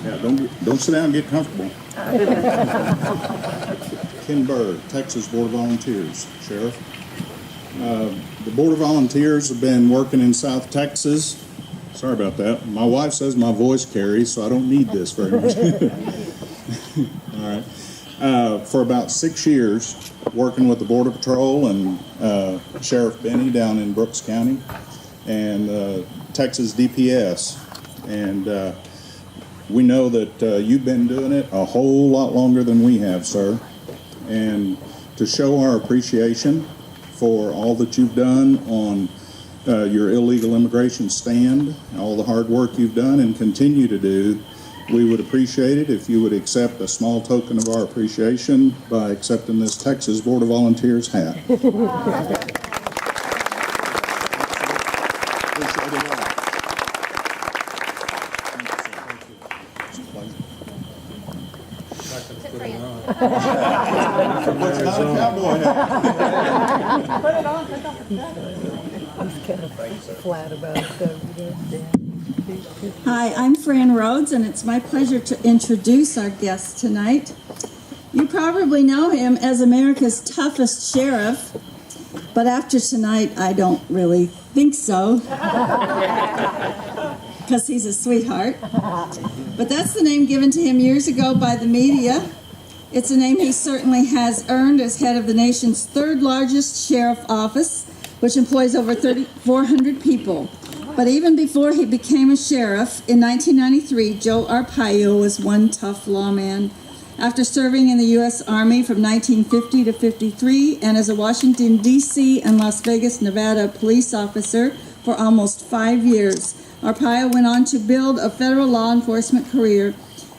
Yeah, don't sit down and get comfortable. Ken Burr, Texas Board of Volunteers, Sheriff. The Board of Volunteers have been working in South Texas. Sorry about that. My wife says my voice carries, so I don't need this very much. All right. For about 6 years, working with the Border Patrol and Sheriff Benny down in Brooks County and Texas DPS. And we know that you've been doing it a whole lot longer than we have, sir. And to show our appreciation for all that you've done on your illegal immigration stand, all the hard work you've done and continue to do, we would appreciate it if you would accept a small token of our appreciation by accepting this Texas Board of Volunteers hat. Hi, I'm Fran Rhodes, and it's my pleasure to introduce our guest tonight. You probably know him as America's toughest sheriff, but after tonight, I don't really think so, because he's a sweetheart. But that's the name given to him years ago by the media. It's a name he certainly has earned as head of the nation's third largest sheriff office, which employs over 3,400 people. But even before he became a sheriff, in 1993, Joe Arpaio was one tough lawman. After serving in the U.S. Army from 1950 to 53 and as a Washington, D.C. and Las Vegas, Nevada police officer for almost 5 years, Arpaio went on to build a federal law enforcement career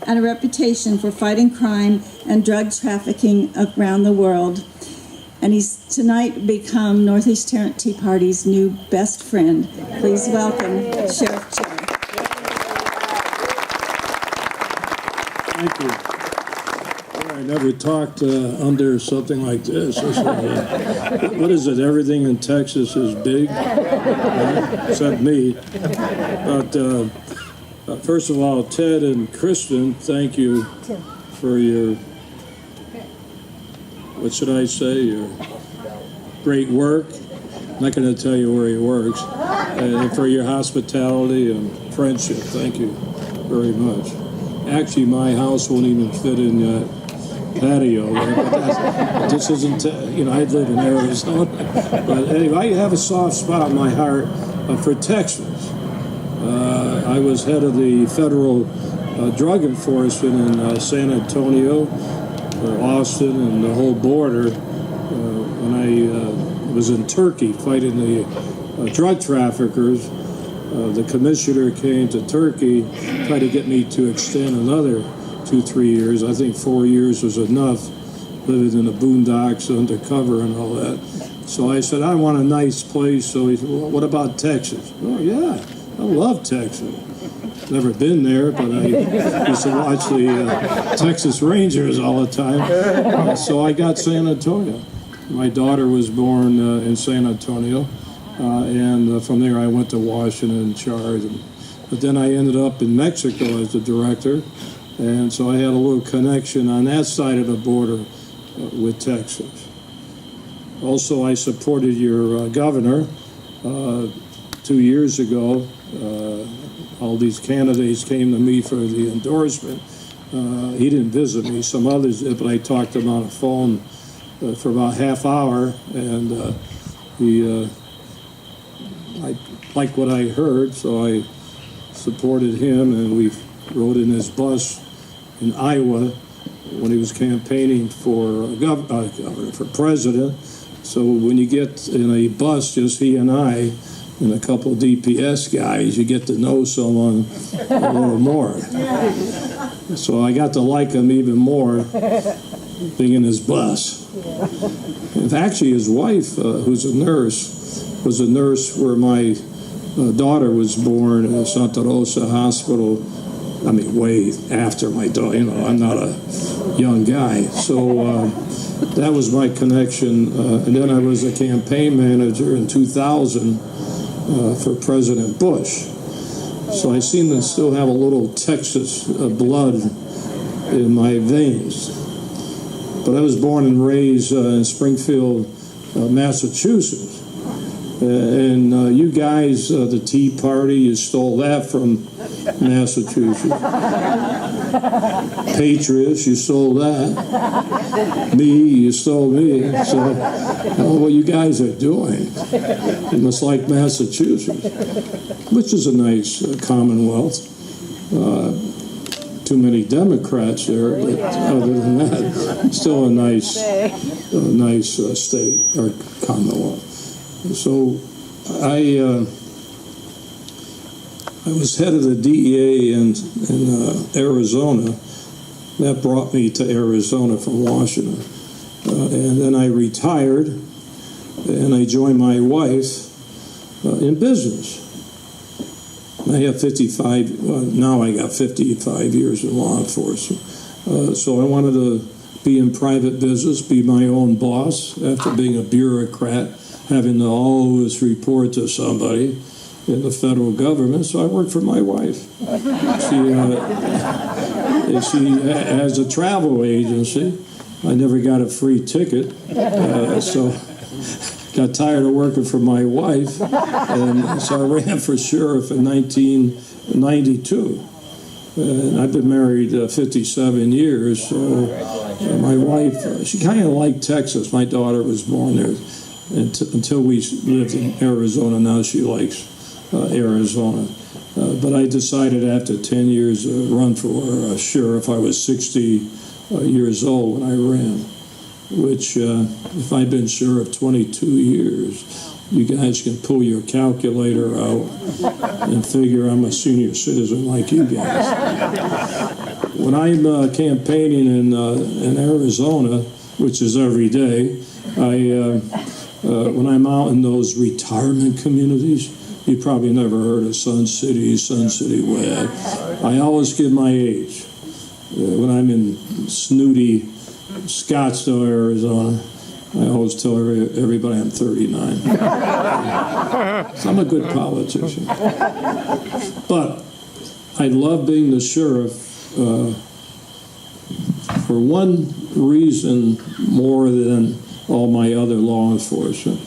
and a reputation for fighting crime and drug trafficking around the world. And he's tonight become Northeast Tarrant Tea Party's new best friend. Please welcome Sheriff Joe. Thank you. Well, I never talked under something like this. What is it? Everything in Texas is big, except me. But first of all, Ted and Kristen, thank you for your, what should I say, your great work. I'm not going to tell you where he works. And for your hospitality and friendship, thank you very much. Actually, my house won't even fit in that patio. But this isn't, I live in Arizona. But anyway, I have a soft spot in my heart for Texas. I was head of the federal drug enforcement in San Antonio, Austin, and the whole border when I was in Turkey fighting the drug traffickers. The commissioner came to Turkey, tried to get me to extend another 2-3 years. I think 4 years was enough, living in the boondocks undercover and all that. So I said, I want a nice place. So he said, well, what about Texas? Oh, yeah, I love Texas. Never been there, but I used to watch the Texas Rangers all the time. So I got San Antonio. My daughter was born in San Antonio, and from there I went to Washington in charge. But then I ended up in Mexico as the director, and so I had a little connection on that side of the border with Texas. Also, I supported your governor 2 years ago. All these candidates came to me for the endorsement. He didn't visit me, some others did, but I talked to him on the phone for about half hour, and I liked what I heard, so I supported him, and we rode in his bus in Iowa when he was campaigning for governor, for president. So when you get in a bus, just he and I, and a couple of DPS guys, you get to know someone a little more. So I got to like him even more being in his bus. And actually, his wife, who's a nurse, was a nurse where my daughter was born at Santa Rosa Hospital. I mean, way after my daughter, I'm not a young guy. So that was my connection. And then I was a campaign manager in 2000 for President Bush. So I seem to still have a little Texas blood in my veins. But I was born and raised in Springfield, Massachusetts. And you guys, the Tea Party, you stole that from Massachusetts. Patriots, you stole that. Me, you stole me. So I don't know what you guys are doing. You must like Massachusetts, which is a nice commonwealth. Too many Democrats there, but other than that, still a nice state or commonwealth. So I was head of the DEA in Arizona. That brought me to Arizona from Washington. And then I retired, and I joined my wife in business. I have 55, now I got 55 years in law enforcement. So I wanted to be in private business, be my own boss after being a bureaucrat, having to always report to somebody in the federal government. So I worked for my wife. She has a travel agency. I never got a free ticket, so got tired of working for my wife, and so I ran for sheriff in 1992. And I've been married 57 years, so my wife, she kind of liked Texas. My daughter was born there until we lived in Arizona. Now she likes Arizona. But I decided after 10 years to run for sheriff. I was 60 years old when I ran, which if I'd been sheriff 22 years, you guys can pull your calculator out and figure I'm a senior citizen like you guys. When I'm campaigning in Arizona, which is every day, when I'm out in those retirement communities, you probably never heard of Sun City Way. I always give my age. When I'm in snooty Scottsdale, Arizona, I always tell everybody I'm 39. So I'm a good politician. But I love being the sheriff for one reason more than all my other law enforcement.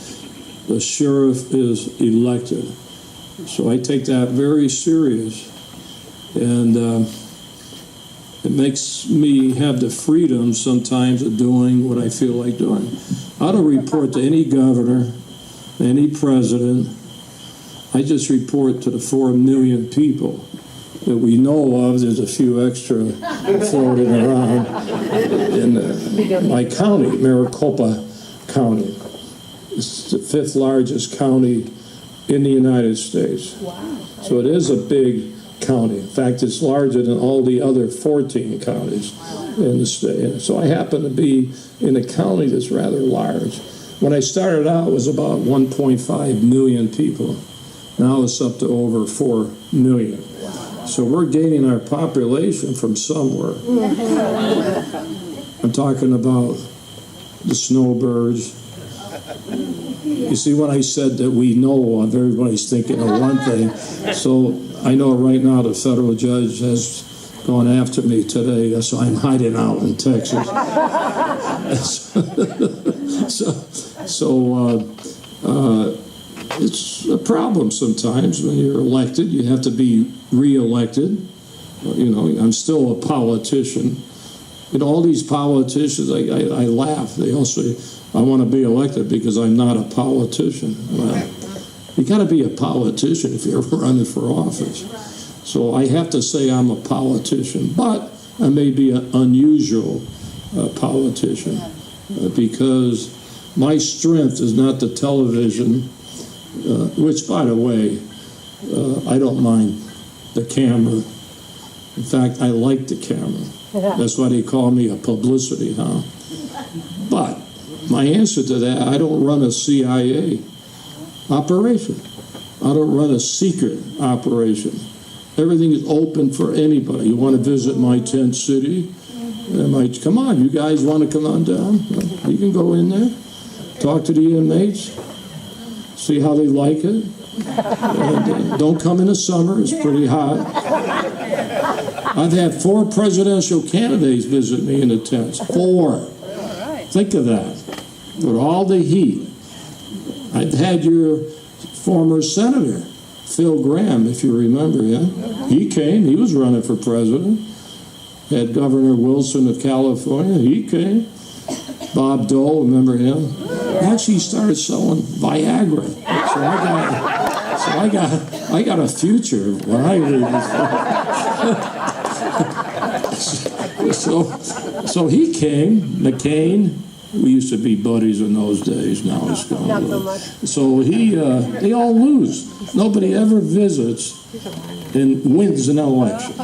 The sheriff is elected. So I take that very serious. And it makes me have the freedom sometimes of doing what I feel like doing. I don't report to any governor, any president. I just report to the 4 million people that we know of. There's a few extra floating around in my county, Maricopa County. It's the 5th largest county in the United States. Wow. So it is a big county. In fact, it's larger than all the other 14 counties in the state. So I happen to be in a county that's rather large. When I started out, it was about 1.5 million people. Now it's up to over 4 million. So we're gaining our population from somewhere. I'm talking about the snowbirds. You see, when I said that we know of, everybody's thinking of one thing. So I know right now the federal judge has gone after me today, so I'm hiding out in Texas. It's a problem sometimes when you're elected. You have to be re-elected. You know, I'm still a politician. You know, all these politicians, I laugh. They all say, I want to be elected because I'm not a politician. Well, you got to be a politician if you're running for office. So I have to say I'm a politician, but I may be an unusual politician because my strength is not the television, which, by the way, I don't mind the camera. In fact, I like the camera. That's why they call me a publicity hound. But my answer to that, I don't run a CIA operation. I don't run a secret operation. Everything is open for anybody. You want to visit my tent city? Come on, you guys want to come on down? You can go in there, talk to the inmates, see how they like it. Don't come in the summer, it's pretty hot. I've had 4 presidential candidates visit me in the tents. 4. Think of that. With all the heat. I've had your former senator, Phil Graham, if you remember him. He came, he was running for president. Had Governor Wilson of California, he came. Bob Dole, remember him? Actually started selling Viagra. So I got a future when I read this. So he came, McCain. We used to be buddies in those days. Now he's gone. Not so much. So they all lose. Nobody ever visits and wins an election.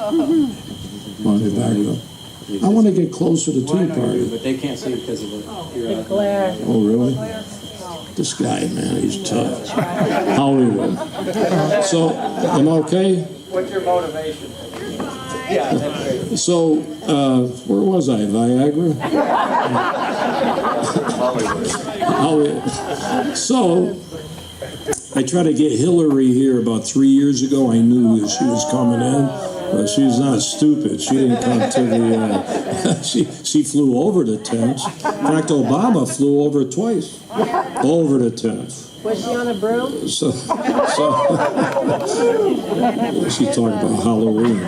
I want to get closer to Tea Party. But they can't see it because of the Glare. Oh, really? This guy, man, he's tough. Hollywood. So, am I okay? What's your motivation? Yeah, that's great. So, where was I? Viagra? Hollywood. So, I tried to get Hillary here about 3 years ago. I knew that she was coming in. But she's not stupid. She didn't come to the, she flew over the tents. In fact, Obama flew over twice. Over the tents. Was she on a broom? So she's talking about Halloween.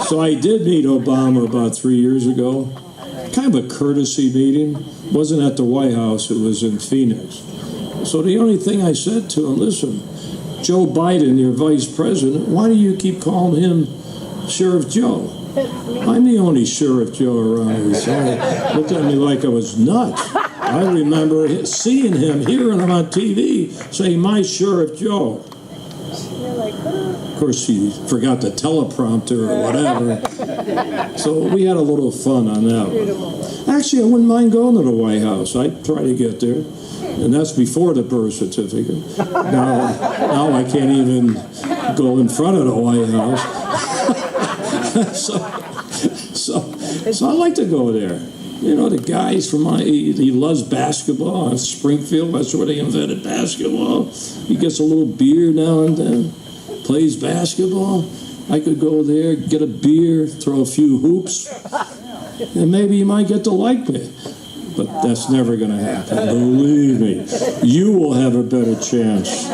So I did meet Obama about 3 years ago. Kind of a courtesy meeting. Wasn't at the White House, it was in Phoenix. So the only thing I said to him, listen, Joe Biden, your vice president, why do you keep calling him Sheriff Joe? I'm the only Sheriff Joe around here. So he looked at me like I was nuts. I remember seeing him, hearing him on TV, saying, my Sheriff Joe. Of course, he forgot the teleprompter or whatever. So we had a little fun on that one. Actually, I wouldn't mind going to the White House. I'd try to get there. And that's before the birth certificate. Now I can't even go in front of the White House. So I like to go there. You know, the guys from he loves basketball in Springfield. That's where they invented basketball. He gets a little beer now and then, plays basketball. I could go there, get a beer, throw a few hoops, and maybe you might get to like me. But that's never going to happen. Believe me, you will have a better chance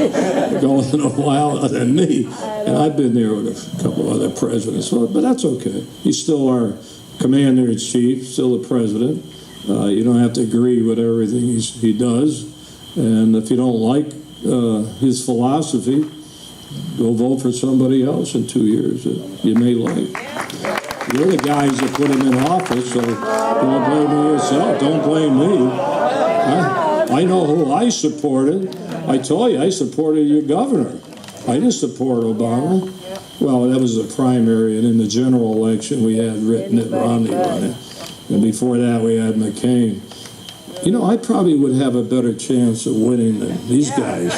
going a while than me. And I've been there with a couple other presidents, but that's okay. He's still our commander-in-chief, still the president. You don't have to agree with everything he does. And if you don't like his philosophy, go vote for somebody else in 2 years that you may like. You're the guys that put him in office, so don't blame me yourself. Don't blame me. I know who I supported. I told you I supported your governor. I didn't support Obama. Well, that was the primary, and in the general election we had Mitt Romney running. And before that we had McCain. You know, I probably would have a better chance of winning than these guys.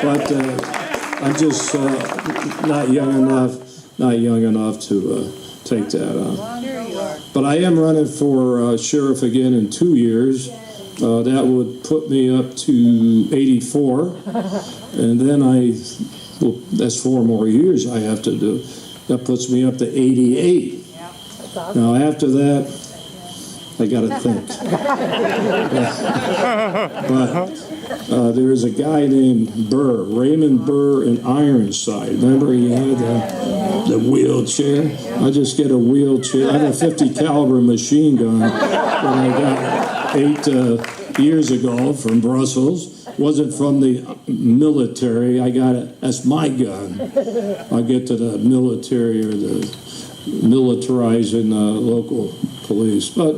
But I'm just not young enough to take that on. But I am running for sheriff again in 2 years. That would put me up to 84. And then that's 4 more years I have to do. That puts me up to 88. Now after that, I got to think. But there is a guy named Burr, Raymond Burr in Ironside. Remember he had the wheelchair? I just get a wheelchair. I have a 50 caliber machine gun that I got 8 years ago from Brussels. Wasn't from the military. I got it. That's my gun. I'll get to the military or the militarizing local police. But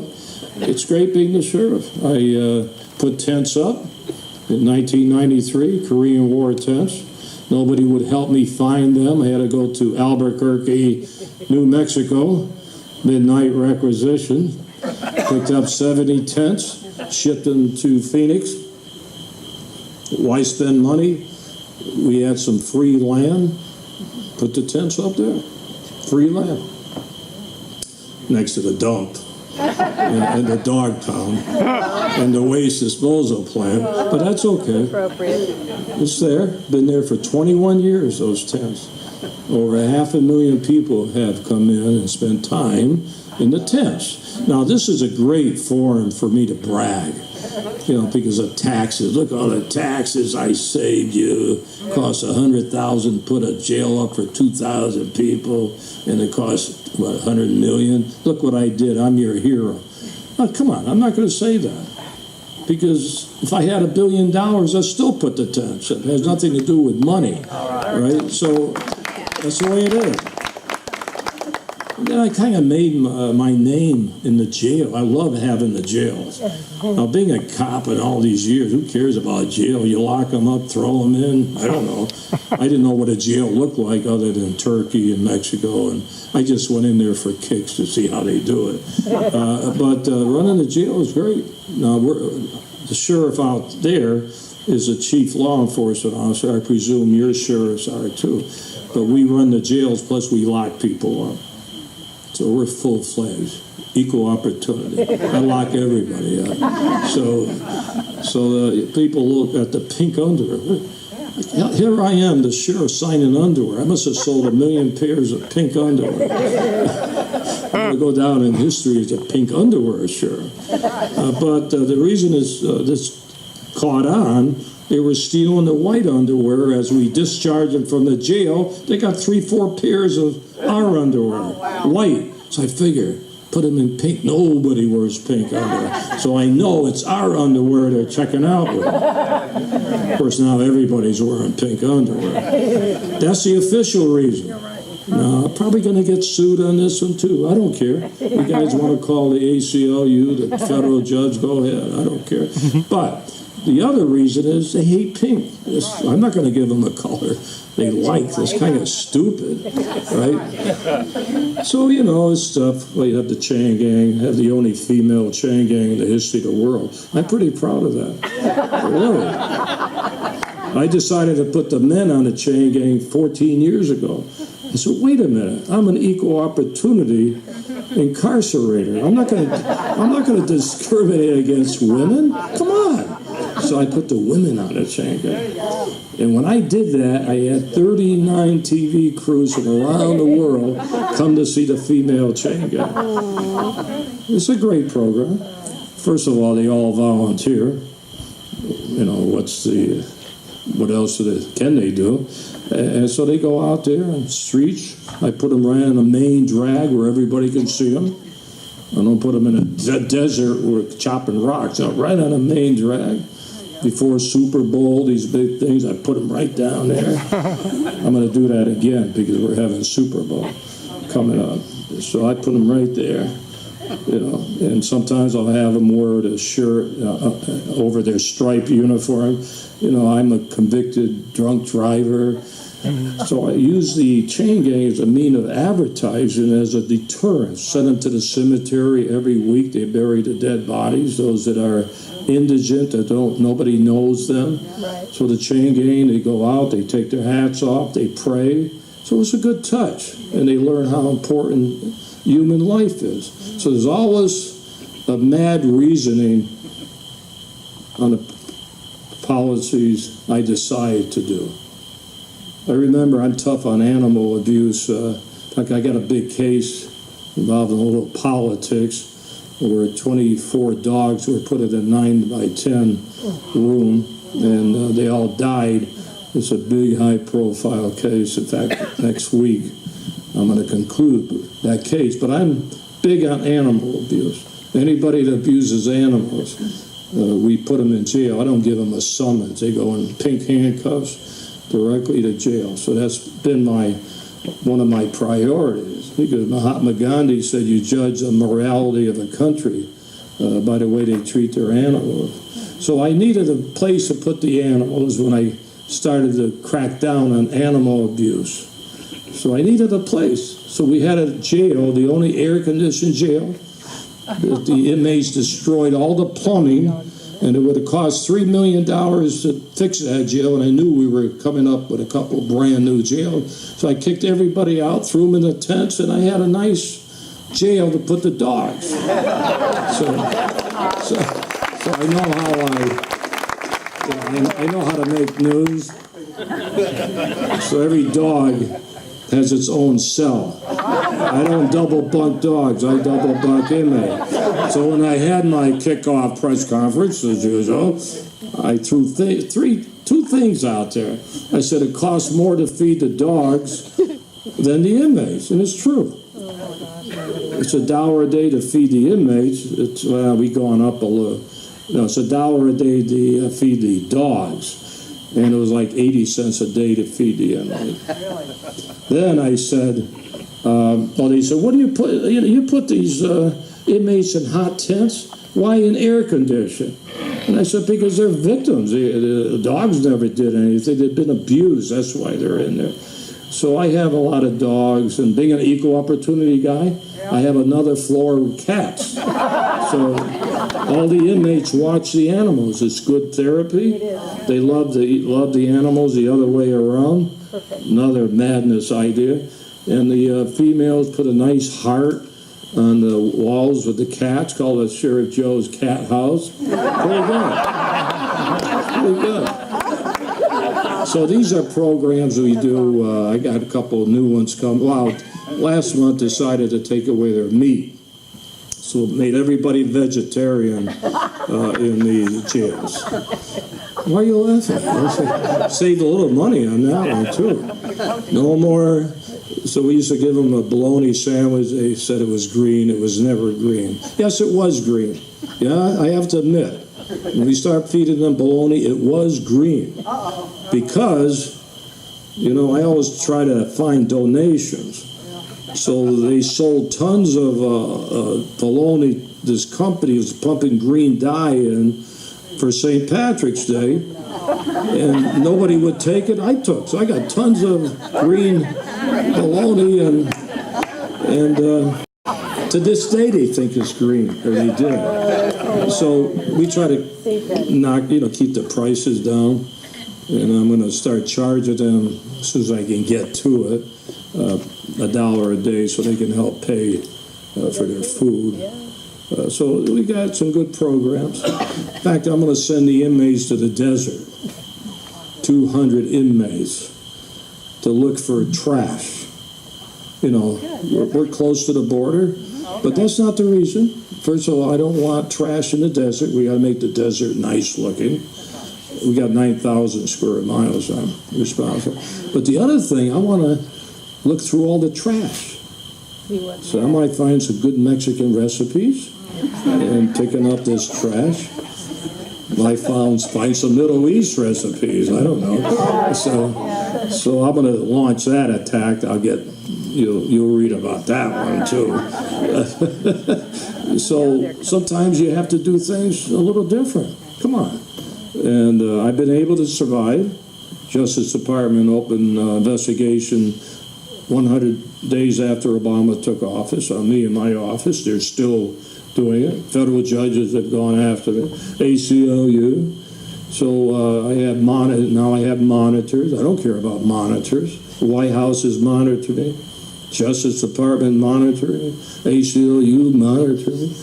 it's great being the sheriff. I put tents up in 1993, Korean War tents. Nobody would help me find them. I had to go to Albuquerque, New Mexico, midnight requisition. Picked up 70 tents, shipped them to Phoenix. Why spend money? We had some free land. Put the tents up there. Free land. Next to the dump. and the dog pound and the waste disposal plant, but that's okay. Appropriate. It's there. Been there for 21 years, those tents. Over 500,000 people have come in and spent time in the tents. Now, this is a great forum for me to brag, because of taxes. Look, all the taxes I saved you. Cost $100,000, put a jail up for 2,000 people, and it cost, what, $100 million? Look what I did. I'm your hero. Oh, come on, I'm not going to say that. Because if I had $1 billion, I'd still put the tents. It has nothing to do with money, right? So that's the way it is. And then I kind of made my name in the jail. I love having the jails. Now, being a cop in all these years, who cares about jail? You lock them up, throw them in. I don't know. I didn't know what a jail looked like other than Turkey and Mexico, and I just went in there for kicks to see how they do it. But running the jail is great. Now, the sheriff out there is a chief law enforcement officer. I presume your sheriffs are too. But we run the jails, plus we lock people up. So we're full-fledged, equal opportunity. I lock everybody up. So people look at the pink underwear. Here I am, the sheriff signing underwear. I must have sold 1 million pairs of pink underwear. I'm going to go down in history as a pink underwear sheriff. But the reason is this caught on, they were stealing the white underwear as we discharged them from the jail. They got 3-4 pairs of our underwear, white. So I figured, put them in pink. Nobody wears pink underwear. So I know it's our underwear they're checking out with. Of course, now everybody's wearing pink underwear. That's the official reason. Now, I'm probably going to get sued on this one, too. I don't care. You guys want to call the ACLU, the federal judge, go ahead. I don't care. But the other reason is they hate pink. I'm not going to give them a color they like. That's kind of stupid, right? So, it's stuff. Well, you have the chain gang, have the only female chain gang in the history of the world. I'm pretty proud of that. Really. I decided to put the men on the chain gang 14 years ago. I said, wait a minute, I'm an equal opportunity incarcerator. I'm not going to discriminate against women. Come on. So I put the women on the chain gang. And when I did that, I had 39 TV crews from around the world come to see the female chain gang. It's a great program. First of all, they all volunteer. What else can they do? And so they go out there on the streets. I put them right on the main drag where everybody can see them. I don't put them in a desert where we're chopping rocks. No, right on the main drag. Before Super Bowl, these big things, I put them right down there. I'm going to do that again because we're having Super Bowl coming up. So I put them right there. And sometimes I'll have them wear the shirt over their striped uniform. I'm a convicted drunk driver. So I use the chain gang as a mean of advertising as a deterrent. Send them to the cemetery every week. They bury the dead bodies, those that are indigent, that nobody knows them. Right. So the chain gang, they go out, they take their hats off, they pray. So it's a good touch. And they learn how important human life is. So there's always a mad reasoning on the policies I decide to do. I remember I'm tough on animal abuse. Like I got a big case involving a little politics where 24 dogs were put in a 9x10 room and they all died. It's a big high-profile case. In fact, next week I'm going to conclude that case. But I'm big on animal abuse. Anybody that abuses animals, we put them in jail. I don't give them a summons. They go in pink handcuffs directly to jail. So that's been one of my priorities, because Mahatma Gandhi said you judge the morality of a country by the way they treat their animals. So I needed a place to put the animals when I started to crack down on animal abuse. So I needed a place. So we had a jail, the only air-conditioned jail. The inmates destroyed all the plumbing, and it would have cost $3 million to fix that jail, and I knew we were coming up with a couple brand new jails. So I kicked everybody out, threw them in the tents, and I had a nice jail to put the dogs. So I know I know how to make news. So every dog has its own cell. I don't double bunk dogs, I double bunk inmates. So when I had my kickoff press conference, as usual, I threw two things out there. I said it costs more to feed the dogs than the inmates, and it's true. It's $1 a day to feed the inmates. We've gone up a little. No, it's $1 a day to feed the dogs. And it was like 80 cents a day to feed the inmate. Then I said, they said, what do you put? You put these inmates in hot tents? Why in air condition? And I said, because they're victims. The dogs never did anything. They've been abused. That's why they're in there. So I have a lot of dogs, and being an equal opportunity guy, I have another floor with cats. So all the inmates watch the animals. It's good therapy. They love the animals the other way around. Another madness idea. And the females put a nice heart on the walls with the cats, called it Sheriff Joe's Cat House. Pretty good. Pretty good. So these are programs we do. I got a couple of new ones come. Well, last month decided to take away their meat. So it made everybody vegetarian in the jails. Why are you laughing? Saved a little money on that one, too. No more. So we used to give them a bologna sandwich. They said it was green. It was never green. Yes, it was green. Yeah, I have to admit. When we start feeding them bologna, it was green. Because, I always try to find donations. So they sold tons of bologna. This company was pumping green dye in for St. Patrick's Day, and nobody would take it. I took. So I got tons of green bologna, and to this day they think it's green, or they did. So we try to keep the prices down, and I'm going to start charging them as soon as I can get to it, $1 a day, so they can help pay for their food. So we got some good programs. In fact, I'm going to send the inmates to the desert, 200 inmates, to look for trash. We're close to the border, but that's not the reason. First of all, I don't want trash in the desert. We got to make the desert nice looking. We got 9,000 square miles I'm responsible. But the other thing, I want to look through all the trash. So I might find some good Mexican recipes and picking up this trash. Might find some Middle East recipes. I don't know. So I'm going to launch that attack. I'll get you'll read about that one too. So sometimes you have to do things a little different. Come on. And I've been able to survive. Justice Department opened investigation 100 days after Obama took office on me in my office. They're still doing it. Federal judges have gone after it. ACLU. So now I have monitors. I don't care about monitors. The White House is monitoring. Justice Department monitoring. ACLU monitoring.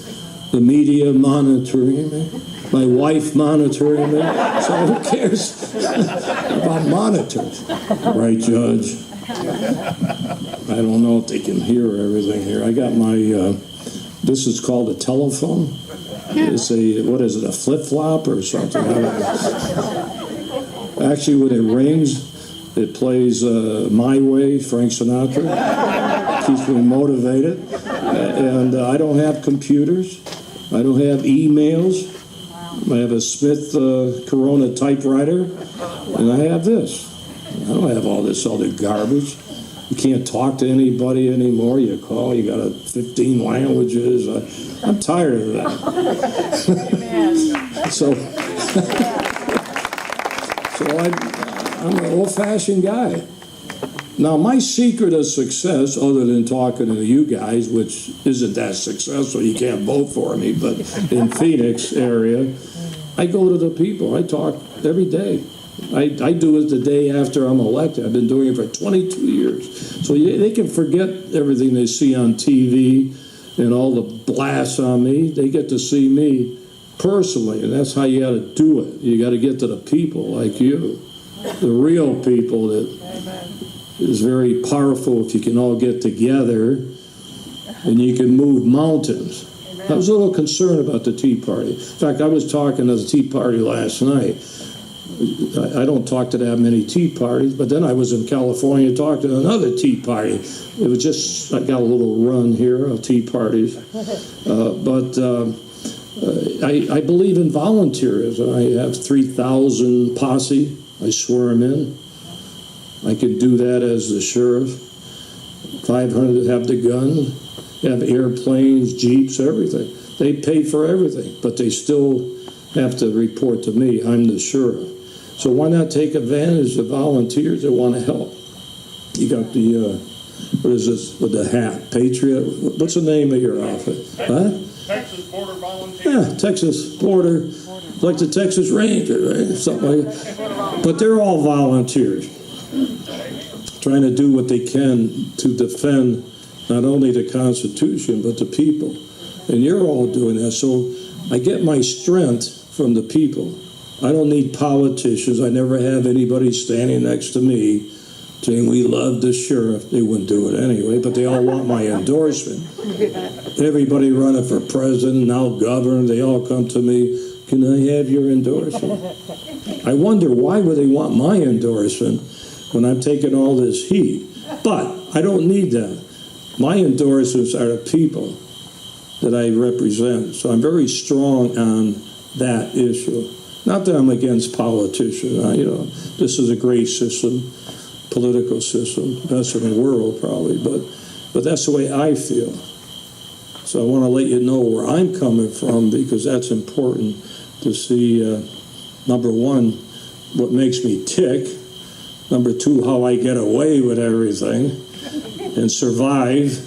The media monitoring me. My wife monitoring me. So who cares about monitors? Right, Judge? I don't know if they can hear everything here. I got my, this is called a telephone. It's a flip-flop or something? I don't know. Actually, when it rings, it plays My Way, Frank Sinatra. Keeps me motivated. And I don't have computers. I don't have emails. I have a Smith Corona typewriter. And I have this. I don't have all this other garbage. You can't talk to anybody anymore. You call, you got 15 languages. I'm tired of that. so I'm an old-fashioned guy. Now, my secret of success, other than talking to you guys, which isn't that successful, you can't vote for me, but in Phoenix area, I go to the people. I talk every day. I do it the day after I'm elected. I've been doing it for 22 years. So they can forget everything they see on TV and all the blasts on me. They get to see me personally, and that's how you got to do it. You got to get to the people like you, the real people that is very powerful if you can all get together and you can move mountains. I was a little concerned about the Tea Party. In fact, I was talking to the Tea Party last night. I don't talk to that many Tea Parties, but then I was in California talking to another Tea Party. It was just, I got a little run here of Tea Parties. I believe in volunteerism. I have 3,000 posse. I swear them in. I could do that as the sheriff. 500 have the gun, have airplanes, jeeps, everything. They pay for everything, but they still have to report to me. I'm the sheriff. So why not take advantage of volunteers that want to help? You got the, what is this with the hat? Patriot? What's the name of your outfit? Huh? Texas Border Volunteers. Yeah, Texas Border, like the Texas Ranger, right? Something like that. But they're all volunteers, trying to do what they can to defend not only the Constitution, but the people. And you're all doing that. So I get my strength from the people. I don't need politicians. I never have anybody standing next to me saying, we love the sheriff. They wouldn't do it anyway, but they all want my endorsement. Everybody running for president, now governor, they all come to me, can I have your endorsement? I wonder, why would they want my endorsement when I'm taking all this heat? But I don't need that. My endorsements are the people that I represent. So I'm very strong on that issue. Not that I'm against politicians. This is a great system, political system, best in the world probably, but that's the way I feel. So I want to let you know where I'm coming from, because that's important to see, number one, what makes me tick, number two, how I get away with everything and survive.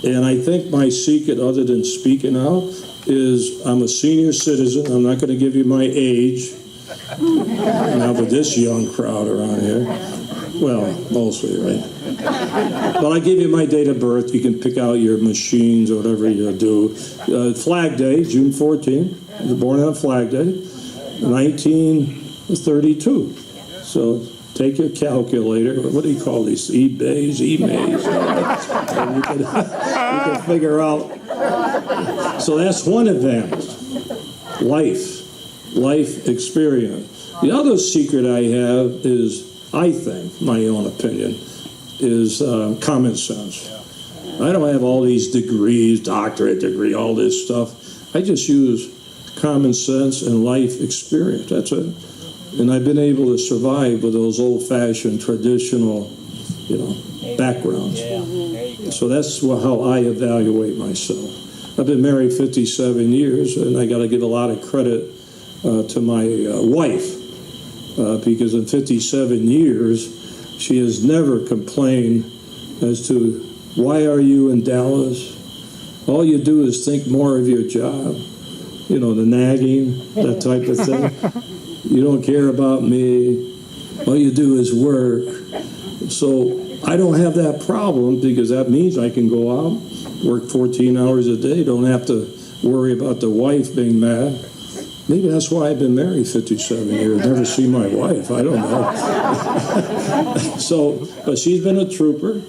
And I think my secret, other than speaking out, is I'm a senior citizen. I'm not going to give you my age. Not with this young crowd around here. Well, mostly, right? But I give you my date of birth. You can pick out your machines or whatever you do. Flag Day, June 14th. I was born on Flag Day, 1932. So take your calculator. What do you call these? E-bays, E-mays. You can figure out. So that's one advantage. Life experience. The other secret I have is, I think, my own opinion, is common sense. I don't have all these degrees, doctorate degree, all this stuff. I just use common sense and life experience. That's it. And I've been able to survive with those old-fashioned, traditional, backgrounds. So that's how I evaluate myself. I've been married 57 years, and I got to give a lot of credit to my wife, because in 57 years, she has never complained as to, why are you in Dallas? All you do is think more of your job, the nagging, that type of thing. You don't care about me. All you do is work. So I don't have that problem, because that means I can go out, work 14 hours a day, don't have to worry about the wife being mad. Maybe that's why I've been married 57 years, never seen my wife, I don't know. But she's been a trooper.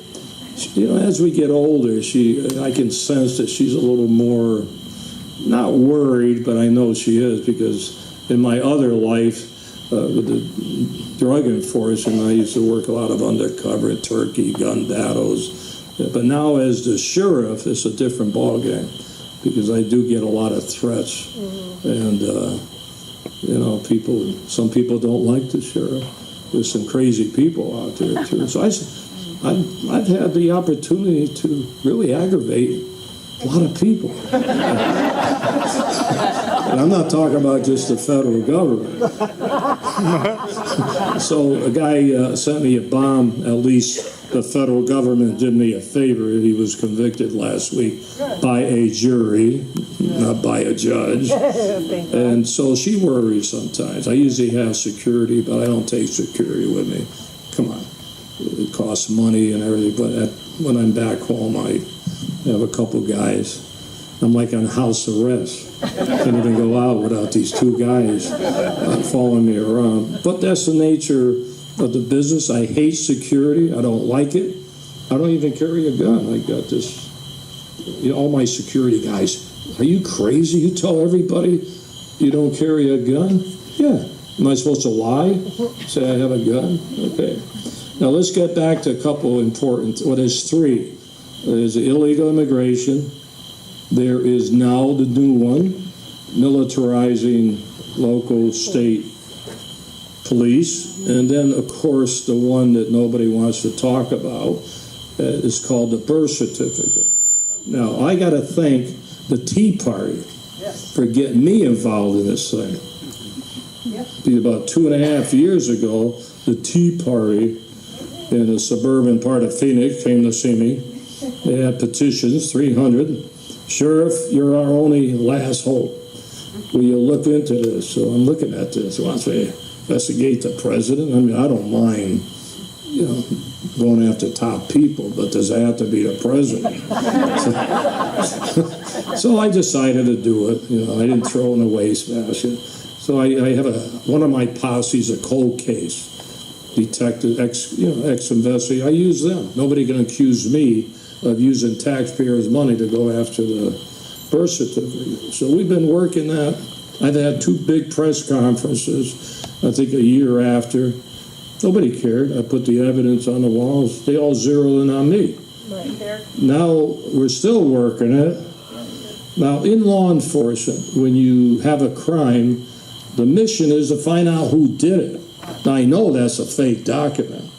As we get older, I can sense that she's a little more, not worried, but I know she is, because in my other life, with the drug enforcement, I used to work a lot of undercover in Turkey, gun battles. But now as the sheriff, it's a different ballgame, because I do get a lot of threats. And, some people don't like the sheriff. There's some crazy people out there, too. So I've had the opportunity to really aggravate a lot of people. And I'm not talking about just the federal government. So a guy sent me a bomb. At least the federal government did me a favor. He was convicted last week by a jury, not by a judge. And so she worries sometimes. I usually have security, but I don't take security with me. Come on. It costs money and everything, but when I'm back home, I I have a couple guys. I'm like on house arrest. Can't even go out without these two guys following me around. But that's the nature of the business. I hate security. I don't like it. I don't even carry a gun. I got this, all my security guys, are you crazy? You tell everybody you don't carry a gun? Yeah. Am I supposed to lie? Say I have a gun? Okay. Now let's get back to a couple important, there's three. There's illegal immigration. There is now the new one, militarizing local, state police. And then, of course, the one that nobody wants to talk about is called the birth certificate. Now, I got to thank the Tea Party for getting me involved in this thing. About 2.5 years ago, the Tea Party in a suburban part of Phoenix came to see me. They had petitions, 300. Sheriff, you're our only last hope. Will you look into this? So I'm looking at this. Once they investigate the president, I mean, I don't mind, going after top people, but does it have to be the president? So I decided to do it. I didn't throw in the wastebasket. So I have one of my posse's a cold case. Detective, ex-investigator. I use them. Nobody can accuse me of using taxpayers' money to go after the birth certificate. So we've been working that. I've had 2 big press conferences, I think a year after. Nobody cared. I put the evidence on the walls. They all zeroed in on me. Right. Now we're still working it. Now in law enforcement, when you have a crime, the mission is to find out who did it. Now I know that's a fake document.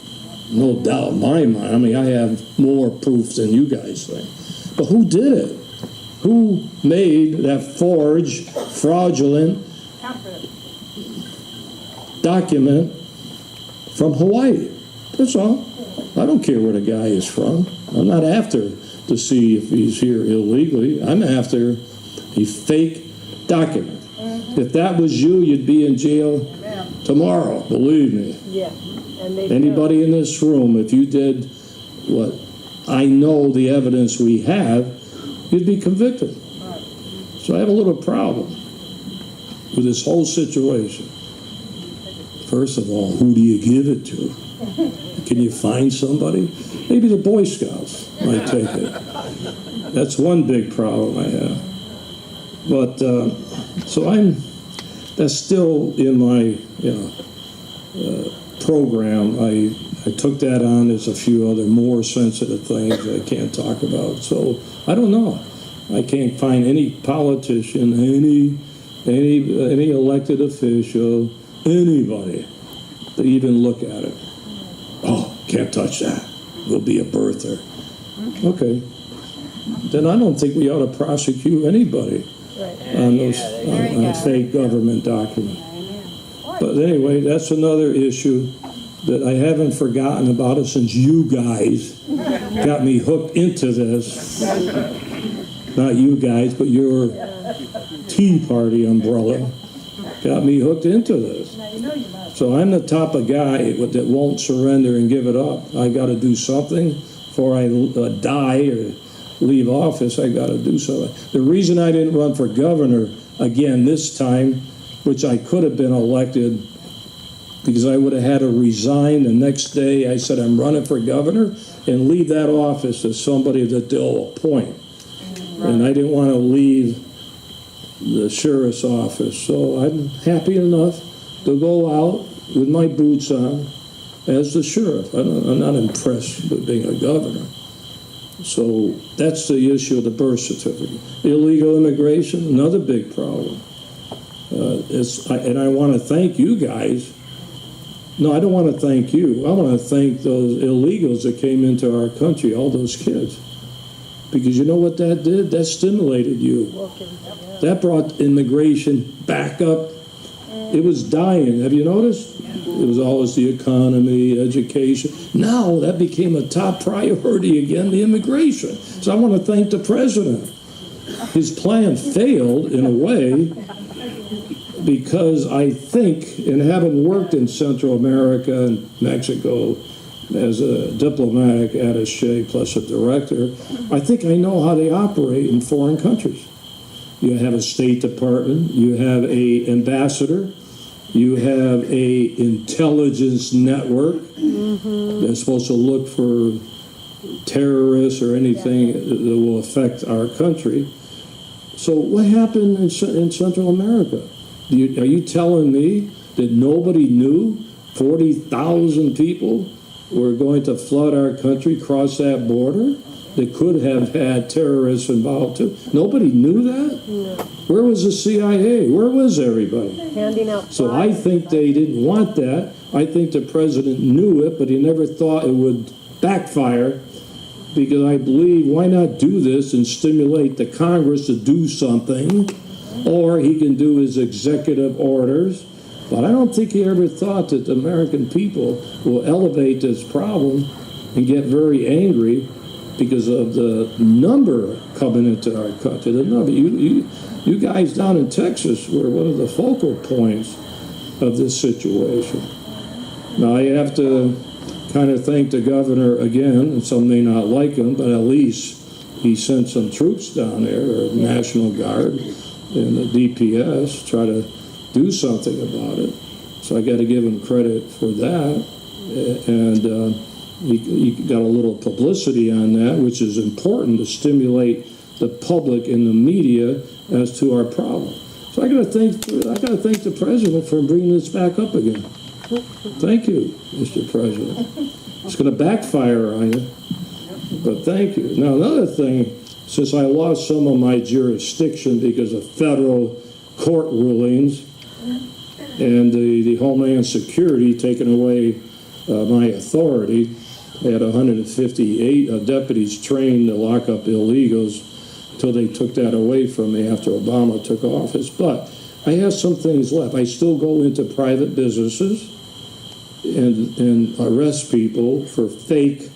No doubt in my mind. I mean, I have more proof than you guys think. But who did it? Who made that forged, fraudulent document from Hawaii? That's all. I don't care where the guy is from. I'm not after to see if he's here illegally. I'm after a fake document. If that was you, you'd be in jail tomorrow, believe me. Yeah. Anybody in this room, if you did what I know the evidence we have, you'd be convicted. Right. So I have a little problem with this whole situation. First of all, who do you give it to? Can you find somebody? Maybe the Boy Scouts might take it. That's one big problem I have. But, that's still in my, program. I took that on. There's a few other more sensitive things I can't talk about. So I don't know. I can't find any politician, any elected official, anybody to even look at it. Oh, can't touch that. We'll be a birther. Okay. Then I don't think we ought to prosecute anybody on those on fake government documents. But anyway, that's another issue that I haven't forgotten about it since you guys got me hooked into this. Not you guys, but your Tea Party umbrella got me hooked into this. So I'm the type of guy that won't surrender and give it up. I got to do something before I die or leave office. I got to do something. The reason I didn't run for governor again this time, which I could have been elected, because I would have had to resign the next day. I said, I'm running for governor, and leave that office to somebody that they'll appoint. Right. And I didn't want to leave the sheriff's office. So I'm happy enough to go out with my boots on as the sheriff. I'm not impressed with being a governor. So that's the issue of the birth certificate. Illegal immigration, another big problem. And I want to thank you guys. No, I don't want to thank you. I want to thank those illegals that came into our country, all those kids. Because you know what that did? That stimulated you. That brought immigration back up. It was dying. Have you noticed? It was always the economy, education. Now that became a top priority again, the immigration. So I want to thank the president. His plan failed in a way because I think, and having worked in Central America and Mexico, as a diplomatic attaché plus a director, I think I know how they operate in foreign countries. You have a State Department, you have a ambassador, you have a intelligence network that's supposed to look for terrorists or anything that will affect our country. So what happened in Central America? Are you telling me that nobody knew 40,000 people were going to flood our country, cross that border, that could have had terrorists involved too? Nobody knew that? No. Where was the CIA? Where was everybody? Handing out So I think they didn't want that. I think the president knew it, but he never thought it would backfire, because I believe, why not do this and stimulate the Congress to do something, or he can do his executive orders. But I don't think he ever thought that the American people will elevate this problem and get very angry because of the number coming into our country. The number. You guys down in Texas were one of the focal points of this situation. Now I have to kind of thank the governor again, and some may not like him, but at least he sent some troops down there, or National Guard and the DPS, try to do something about it. So I got to give him credit for that. And he got a little publicity on that, which is important to stimulate the public and the media as to our problem. So I got to thank the president for bringing this back up again. Thank you, Mr. President. It's going to backfire on you, but thank you. Now, another thing, since I lost some of my jurisdiction because of federal court rulings and the Homeland Security taking away my authority, I had 158 deputies trained to lock up illegals until they took that away from me after Obama took office. But I have some things left. I still go into private businesses and arrest people for fake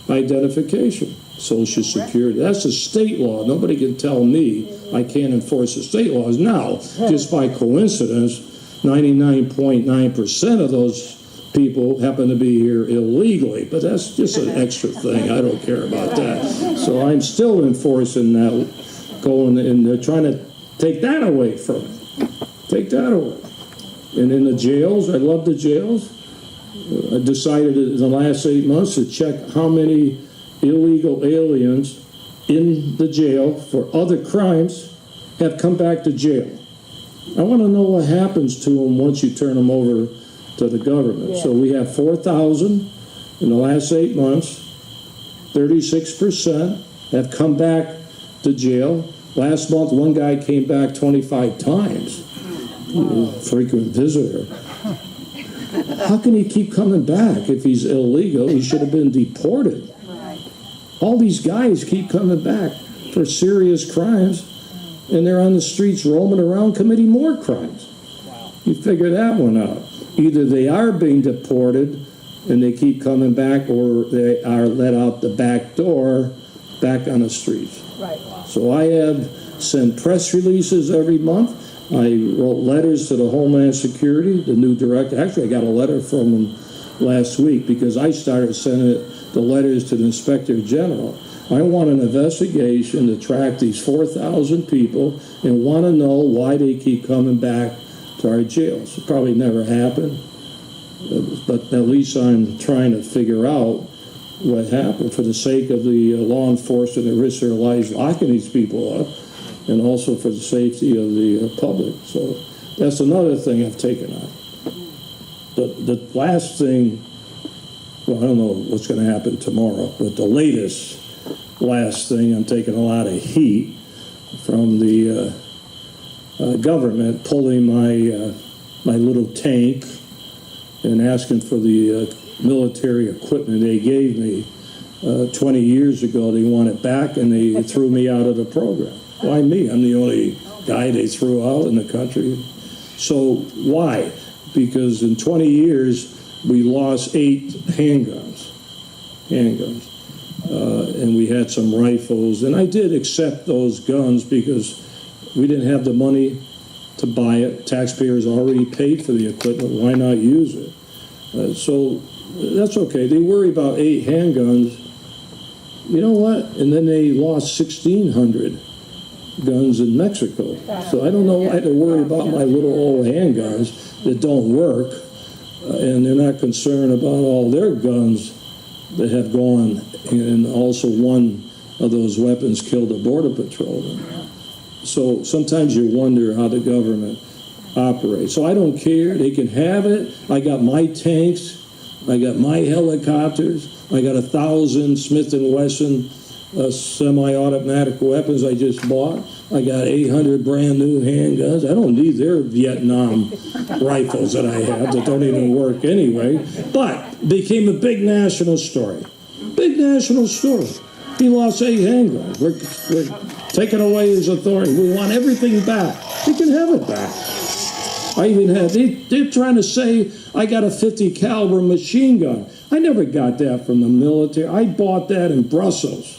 identification, Social Security. That's a state law. Nobody can tell me I can't enforce the state laws. Now, just by coincidence, 99.9% of those people happen to be here illegally, but that's just an extra thing. I don't care about that. So I'm still enforcing that, going, and they're trying to take that away from me. Take that away. And in the jails, I love the jails. I decided in the last 8 months to check how many illegal aliens in the jail for other crimes have come back to jail. I want to know what happens to them once you turn them over to the government. Yeah. So we have 4,000 in the last 8 months. 36% have come back to jail. Last month, one guy came back 25 times. Frequent visitor. How can he keep coming back if he's illegal? He should have been deported. All these guys keep coming back for serious crimes, and they're on the streets roaming around committing more crimes. You figure that one out. Either they are being deported and they keep coming back, or they are let out the back door back on the streets. Right. So I have sent press releases every month. I wrote letters to the Homeland Security, the new director. Actually, I got a letter from him last week because I started sending the letters to the Inspector General. I want an investigation to track these 4,000 people and want to know why they keep coming back to our jails. It probably never happened, but at least I'm trying to figure out what happened for the sake of the law enforcement that risk their lives locking these people up, and also for the safety of the public. So that's another thing I've taken on. The last thing, well, I don't know what's going to happen tomorrow, but the last thing, I'm taking a lot of heat from the government pulling my little tank and asking for the military equipment they gave me 20 years ago. They want it back, and they threw me out of the program. Why me? I'm the only guy they threw out in the country. So why? Because in 20 years, we lost 8 handguns. And we had some rifles. And I did accept those guns because we didn't have the money to buy it. Taxpayers already paid for the equipment. Why not use it? So That's okay. They worry about 8 handguns. You know what? And then they lost 1,600 guns in Mexico. So I don't know why they're worried about my little old handguns that don't work, and they're not concerned about all their guns that have gone, and also one of those weapons killed a border patrolman. So sometimes you wonder how the government operates. So I don't care. They can have it. I got my tanks. I got my helicopters. I got 1,000 Smith & Wesson semi-automatic weapons I just bought. I got 800 brand new handguns. I don't need their Vietnam rifles that I have that don't even work anyway. But became a big national story. Big national story. He lost 8 handguns. We're taking away his authority. We want everything back. He can have it back. I even had, they're trying to say I got a 50 caliber machine gun. I never got that from the military. I bought that in Brussels.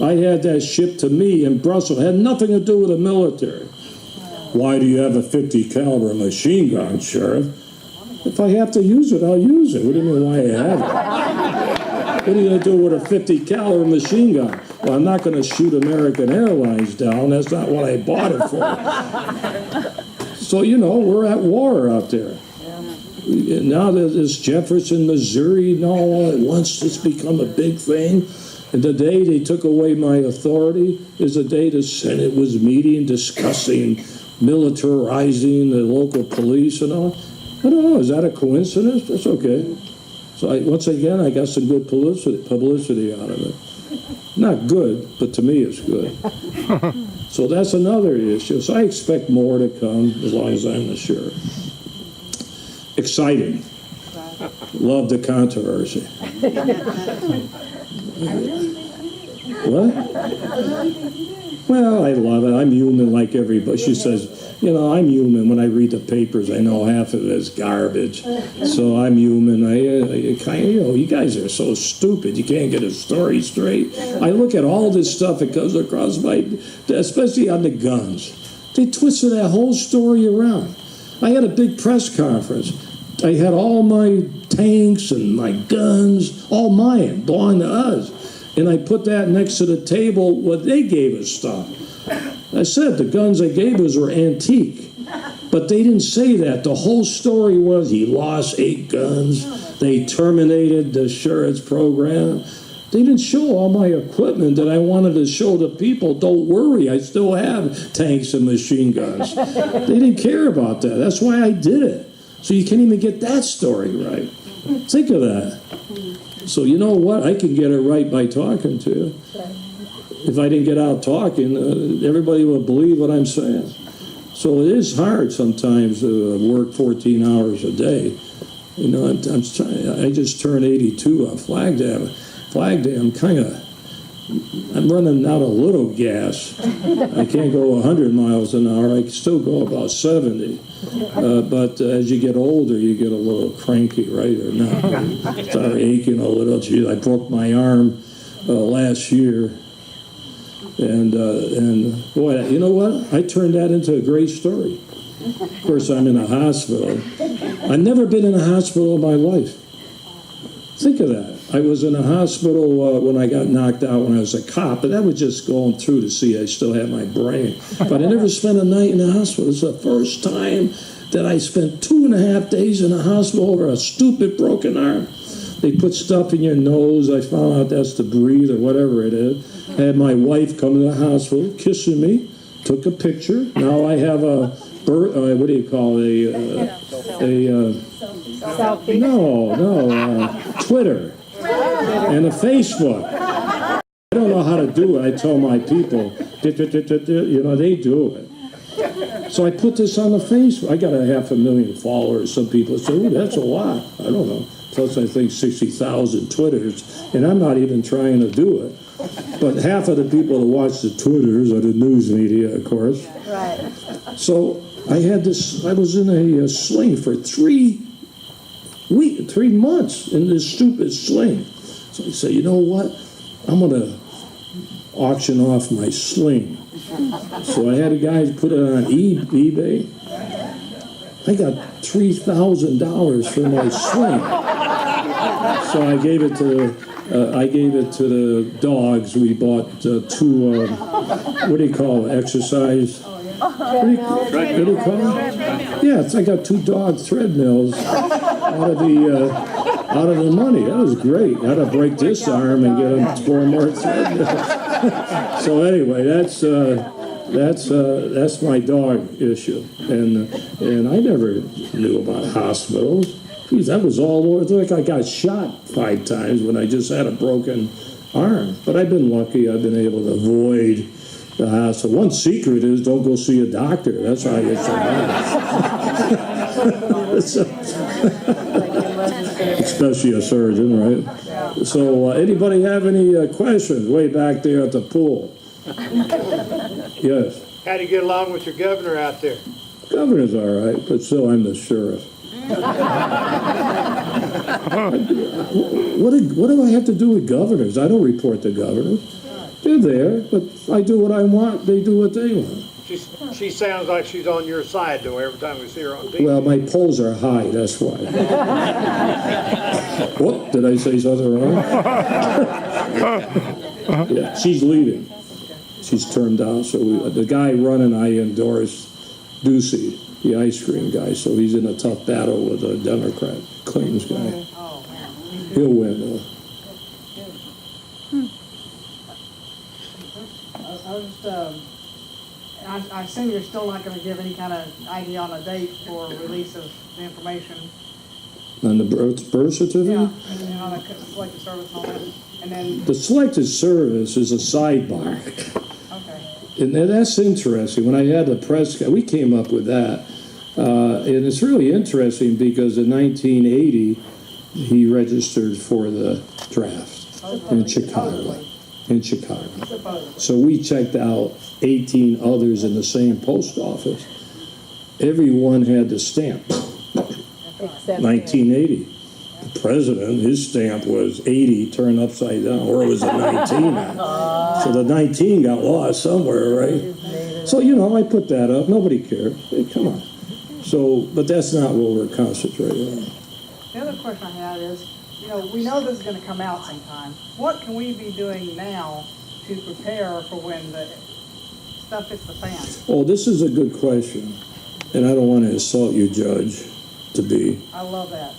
I had that shipped to me in Brussels. It had nothing to do with the military. Why do you have a 50 caliber machine gun, Sheriff? If I have to use it, I'll use it. What do you mean why I have it? What are you going to do with a 50 caliber machine gun? Well, I'm not going to shoot American Airlines down. That's not what I bought it for. So, you know, we're at war out there. Now there's Jefferson, Missouri, and all at once it's become a big thing. And the day they took away my authority is the day the Senate was meeting, discussing militarizing the local police and all. I don't know, is that a coincidence? That's okay. So once again, I got some good publicity out of it. Not good, but to me it's good. So that's another issue. So I expect more to come as long as I'm the sheriff. Exciting. Love the controversy. What? Well, I love it. I'm human like everybody. She says, you know, I'm human. When I read the papers, I know half of it is garbage. So I'm human. I kind of, you know, you guys are so stupid. You can't get a story straight. I look at all this stuff that comes across my, especially on the guns. They twisted that whole story around. I had a big press conference. I had all my tanks and my guns, all mine, belong to us. And I put that next to the table what they gave us stuff. I said the guns they gave us were antique. But they didn't say that. The whole story was he lost 8 guns. They terminated the sheriff's program. They didn't show all my equipment that I wanted to show the people. Don't worry, I still have tanks and machine guns. They didn't care about that. That's why I did it. So you can't even get that story right. Think of that. So you know what? I can get it right by talking to you. If I didn't get out talking, everybody would believe what I'm saying. So it is hard sometimes to work 14 hours a day. You know, I just turned 82 on Flag Day. Flag Day, I'm running out of little gas. I can't go 100 miles an hour. I can still go about 70. But as you get older, you get a little cranky, right? Or not. Start aching a little. Gee, I broke my arm last year. And boy, you know what? I turned that into a great story. Of course, I'm in a hospital. I've never been in a hospital in my life. Think of that. I was in a hospital when I got knocked out when I was a cop, but that was just going through to see I still had my brain. But I never spent a night in the hospital. It's the first time that I spent 2.5 days in a hospital over a stupid broken arm. They put stuff in your nose. I found out that's to breathe or whatever it is. I had my wife come to the hospital, kissing me, took a picture. Now I have a, what do you call it? Selfie? No, Twitter and a Facebook. I don't know how to do it. I tell my people, you know, they do it. So I put this on the Facebook. I got 500,000 followers. Some people say, "Ooh, that's a lot." I don't know. Plus, I think 60,000 Twitters, and I'm not even trying to do it. But half of the people that watch the Twitters are the news media, of course. Right. So I had this. I was in a sling for 3 months in this stupid sling. So I said, you know what? I'm going to auction off my sling. So I had a guy put it on eBay. I got $3,000 for my sling. So I gave it to the dogs. We bought two. What do you call it? Exercise. What do you call it? Yeah, I got two dog treadmills out of the money. That was great. I had to break this arm and get them 4 more treadmills. So anyway, that's my dog issue, and I never knew about hospitals. Geez, that was all over. It's like I got shot 5 times when I just had a broken arm. But I've been lucky. I've been able to avoid the hospital. One secret is don't go see a doctor. That's how you survive. Especially a surgeon, right? So anybody have any questions way back there at the pool? Yes. How do you get along with your governor out there? Governor's all right, but still I'm the sheriff. What do I have to do with governors? I don't report to governors. They're there, but I do what I want. They do what they want. She sounds like she's on your side, though, every time we see her on TV. Well, my polls are high, that's why. What? Did I say something wrong? Yeah, she's leaving. She's turned down. So the guy running, I endorsed Ducey, the ice cream guy. So he's in a tough battle with a Democrat, Clinton's guy. He'll win, though. I assume you're still not going to give any kind of idea on a date for release of the information. On the birth certificate? Yeah, and on the selected service and all that. And then, The selected service is a sidebar. okay. And that's interesting. When I had the press, we came up with that. And it's really interesting because in 1980, he registered for the draft in Chicago. So we checked out 18 others in the same post office. Everyone had the stamp. 1980. The president, his stamp was 80 turned upside down, or it was a 19. So the 19 got lost somewhere, right? So, I put that up. Nobody cared. Hey, come on. So, but that's not what we're concentrating on. The other question I had is, we know this is going to come out sometime. What can we be doing now to prepare for when the stuff hits the fan? Oh, this is a good question. And I don't want to insult you, Judge, to be. I love that.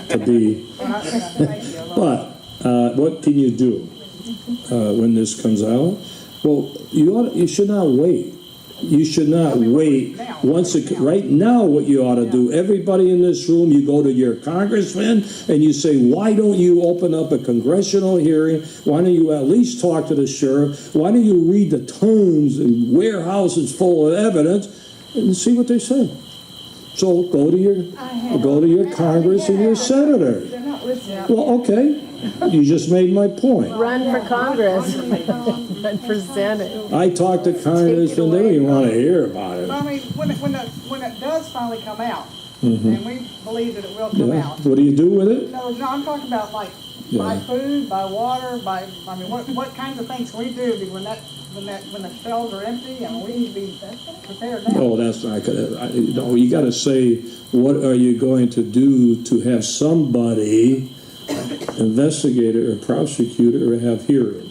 Thank you. But what can you do when this comes out? Well, you should not wait. You should not wait. Right now, what you ought to do, everybody in this room, you go to your congressman and you say, why don't you open up a congressional hearing? Why don't you at least talk to the sheriff? Why don't you read the tomes and warehouses full of evidence and see what they say? So go to your Congress and your senator. Well, okay. You just made my point. Run for Congress and present it. I talked to Congress and they don't even want to hear about it. I mean, when it does finally come out, and we believe that it will come out. What do you do with it? No, I'm talking about buy food, buy water, what kinds of things can we do when the shelves are empty and we need to be prepared now? Oh, that's not gonna. You got to say what are you going to do to have somebody, investigator or prosecutor, or have hearings.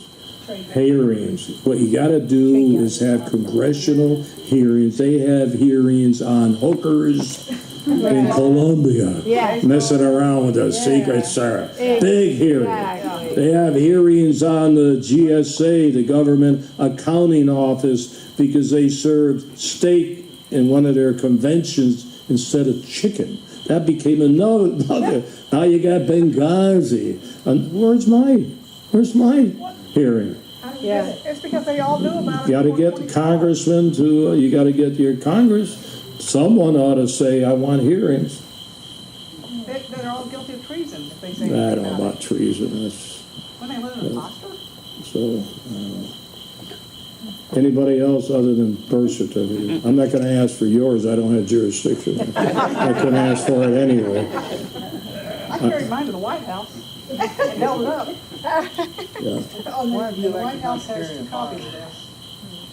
What you got to do is have congressional hearings. They have hearings on hookers in Colombia, messing around with the Secret Service. Big hearing. They have hearings on the GSA, the Government Accounting Office, because they served steak in one of their conventions instead of chicken. That became another. Now you got Benghazi. And where's my hearing? Yeah. It's because they all knew about it. You got to get the congressman to. You got to get your Congress. Someone ought to say, "I want hearings." They're all guilty of treason if they say. I don't know about treason. That's When they live in a foster. so. Anybody else other than birth certificate? I'm not going to ask for yours. I don't have jurisdiction. I couldn't ask for it anyway. I carried mine to the White House and held it up. Yeah. The White House has 2 copies of this.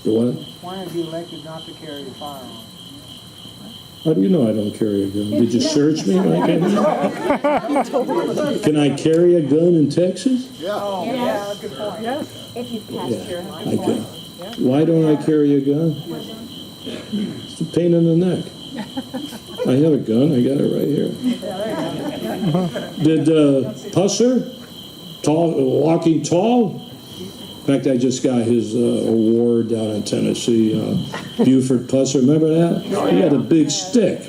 The what? Why have you elected not to carry a firearm? How do you know I don't carry a gun? Did you search me when I came in? Can I carry a gun in Texas? Yeah, good point. Yes. If you passed your I can. Why don't I carry a gun? It's a pain in the neck. I have a gun. I got it right here. Did Pusser, walking tall? In fact, I just got his award down in Tennessee. Buford Pusser, remember that? He had a big stick.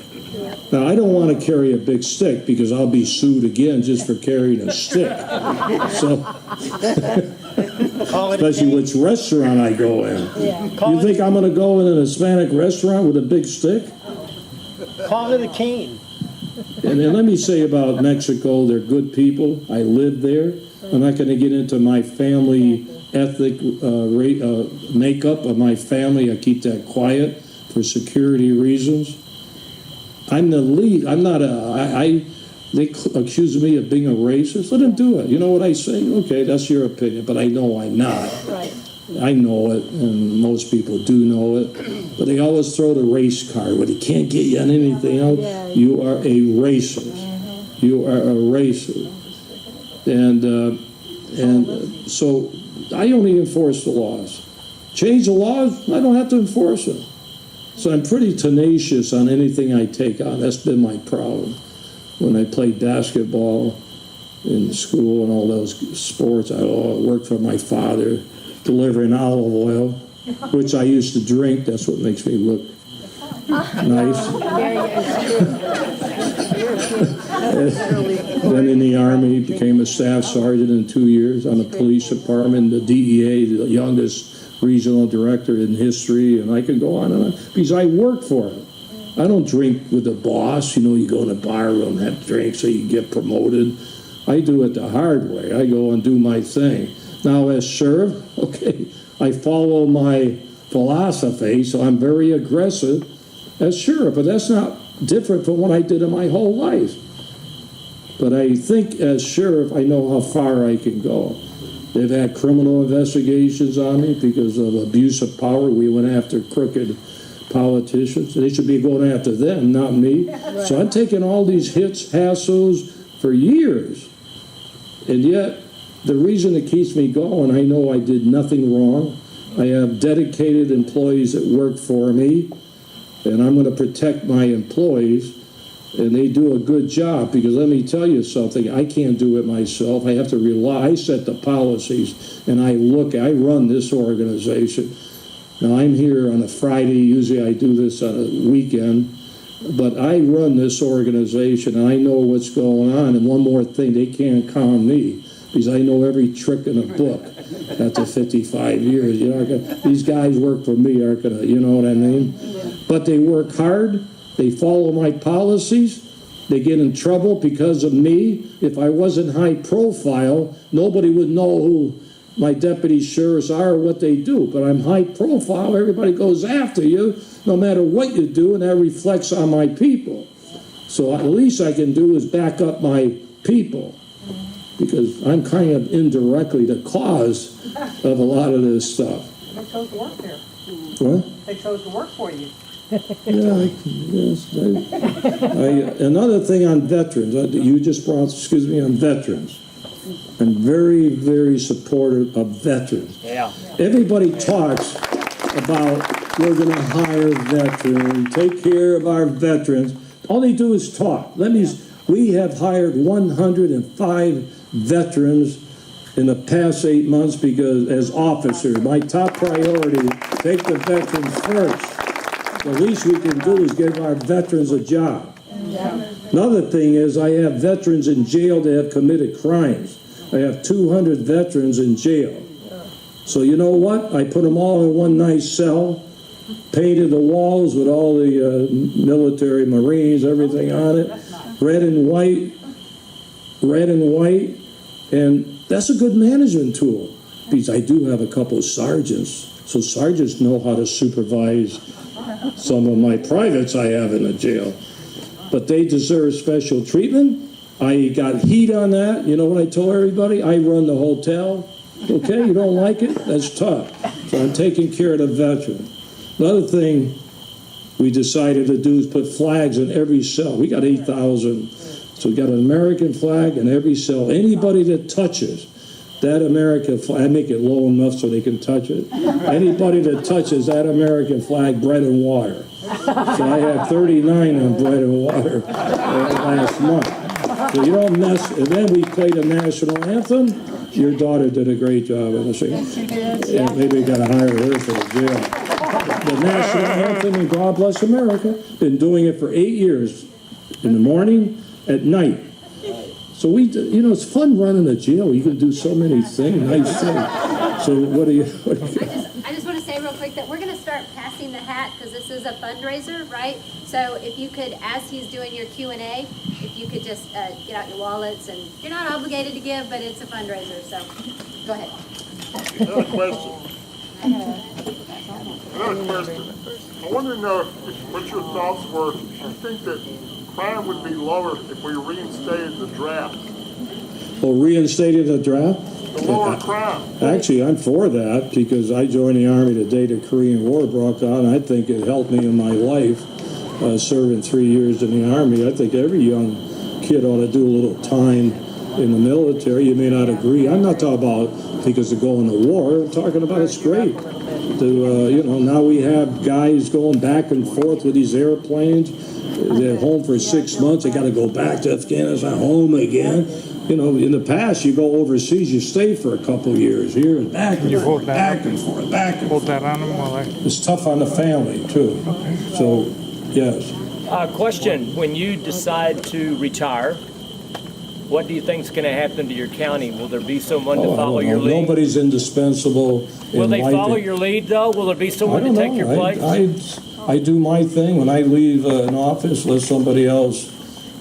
Now, I don't want to carry a big stick because I'll be sued again just for carrying a stick. So, especially which restaurant I go in. You think I'm going to go in an Hispanic restaurant with a big stick? Call it a cane. And then let me say about Mexico, they're good people. I live there. I'm not going to get into my family ethnic makeup of my family. I keep that quiet for security reasons. I'm the lead. I'm not they accuse me of being a racist. Let them do it. You know what I say? Okay, that's your opinion, but I know I'm not. Right. I know it, and most people do know it, but they always throw the race card where they can't get you on anything else. Yeah. You are a racist. You are a racist. And so I only enforce the laws. Change the laws, I don't have to enforce them. So I'm pretty tenacious on anything I take on. That's been my problem. When I played basketball in school and all those sports, I worked for my father, delivering olive oil, which I used to drink. That's what makes me look nice. Then in the Army, became a staff sergeant in 2 years on the police department, the DEA, the youngest regional director in history, and I could go on and on, because I work for it. I don't drink with the boss. You know, you go in a bar room, have drinks so you can get promoted. I do it the hard way. I go and do my thing. Now, as sheriff, okay, I follow my philosophy, so I'm very aggressive as sheriff, but that's not different from what I did in my whole life. But I think as sheriff, I know how far I can go. They've had criminal investigations on me because of abuse of power. We went after crooked politicians. They should be going after them, not me. Right. So I'm taking all these hits, hassles for years. And yet, the reason it keeps me going, I know I did nothing wrong. I have dedicated employees that work for me, and I'm going to protect my employees, and they do a good job, because let me tell you something, I can't do it myself. I have to rely, I set the policies, and I run this organization. Now, I'm here on a Friday, usually I do this on a weekend, but I run this organization, and I know what's going on, and one more thing, they can't calm me, because I know every trick in a book after 55 years. You know, these guys work for me, aren't gonna, you know what I mean? But they work hard, they follow my policies, they get in trouble because of me. If I wasn't high profile, nobody would know who my deputy sheriffs are or what they do. But I'm high profile, everybody goes after you, no matter what you do, and that reflects on my people. So at least I can do is back up my people, because I'm kind of indirectly the cause of a lot of this stuff. They chose to work there. What? They chose to work for you. Yeah, another thing on veterans, you just brought, on veterans. I'm very, very supportive of veterans. Yeah. Everybody talks about we're going to hire veterans, take care of our veterans. All they do is talk. We have hired 105 veterans in the past 8 months, because as officers, my top priority, take the veterans first. The least we can do is give our veterans a job. Another thing is, I have veterans in jail that have committed crimes. I have 200 veterans in jail. So you know what? I put them all in one nice cell, painted the walls with all the military, Marines, everything on it, red and white, and that's a good management tool, because I do have a couple of sergeants, so sergeants know how to supervise some of my privates I have in the jail. But they deserve special treatment. I got heat on that. You know what I told everybody? I run the hotel. Okay, you don't like it? That's tough. So I'm taking care of the veteran. Another thing, we decided to do is put flags in every cell. We got 8,000. So we got an American flag in every cell. Anybody that touches that American flag, I make it low enough so they can touch it. Anybody that touches that American flag, bread and water. So I had 39 on bread and water last month. So you don't mess. And then we played the national anthem. Your daughter did a great job in the singing. She did. Yeah, maybe we got to hire her for the jail. The national anthem and God Bless America. Been doing it for 8 years. In the morning, at night. So we, it's fun running a jail. You can do so many things, nice things. So what do you? I just want to say real quick that we're going to start passing the hat because this is a fundraiser, right? So if you could, as he's doing your Q&A, if you could just get out your wallets, and you're not obligated to give, but it's a fundraiser, so go ahead. Another question. I want to know what your thoughts were. Do you think that crime would be lower if we reinstated the draft? Well, reinstated the draft? The lower crime. Actually, I'm for that because I joined the Army the day the Korean War broke out, and I think it helped me in my life, serving 3 years in the Army. I think every young kid ought to do a little time in the military. You may not agree. I'm not talking about because of going to war. I'm talking about it's great. Now we have guys going back and forth with these airplanes. They're home for 6 months. They got to go back to Afghanistan, home again. In the past, you go overseas, you stay for a couple of years here and back and forth, back and forth, back and forth. It's tough on the family, too. So, yes. Question, when you decide to retire, what do you think is going to happen to your county? Will there be someone to follow your lead? Nobody's indispensable. Will they follow your lead, though? Will there be someone to take your place? I do my thing. When I leave an office, let somebody else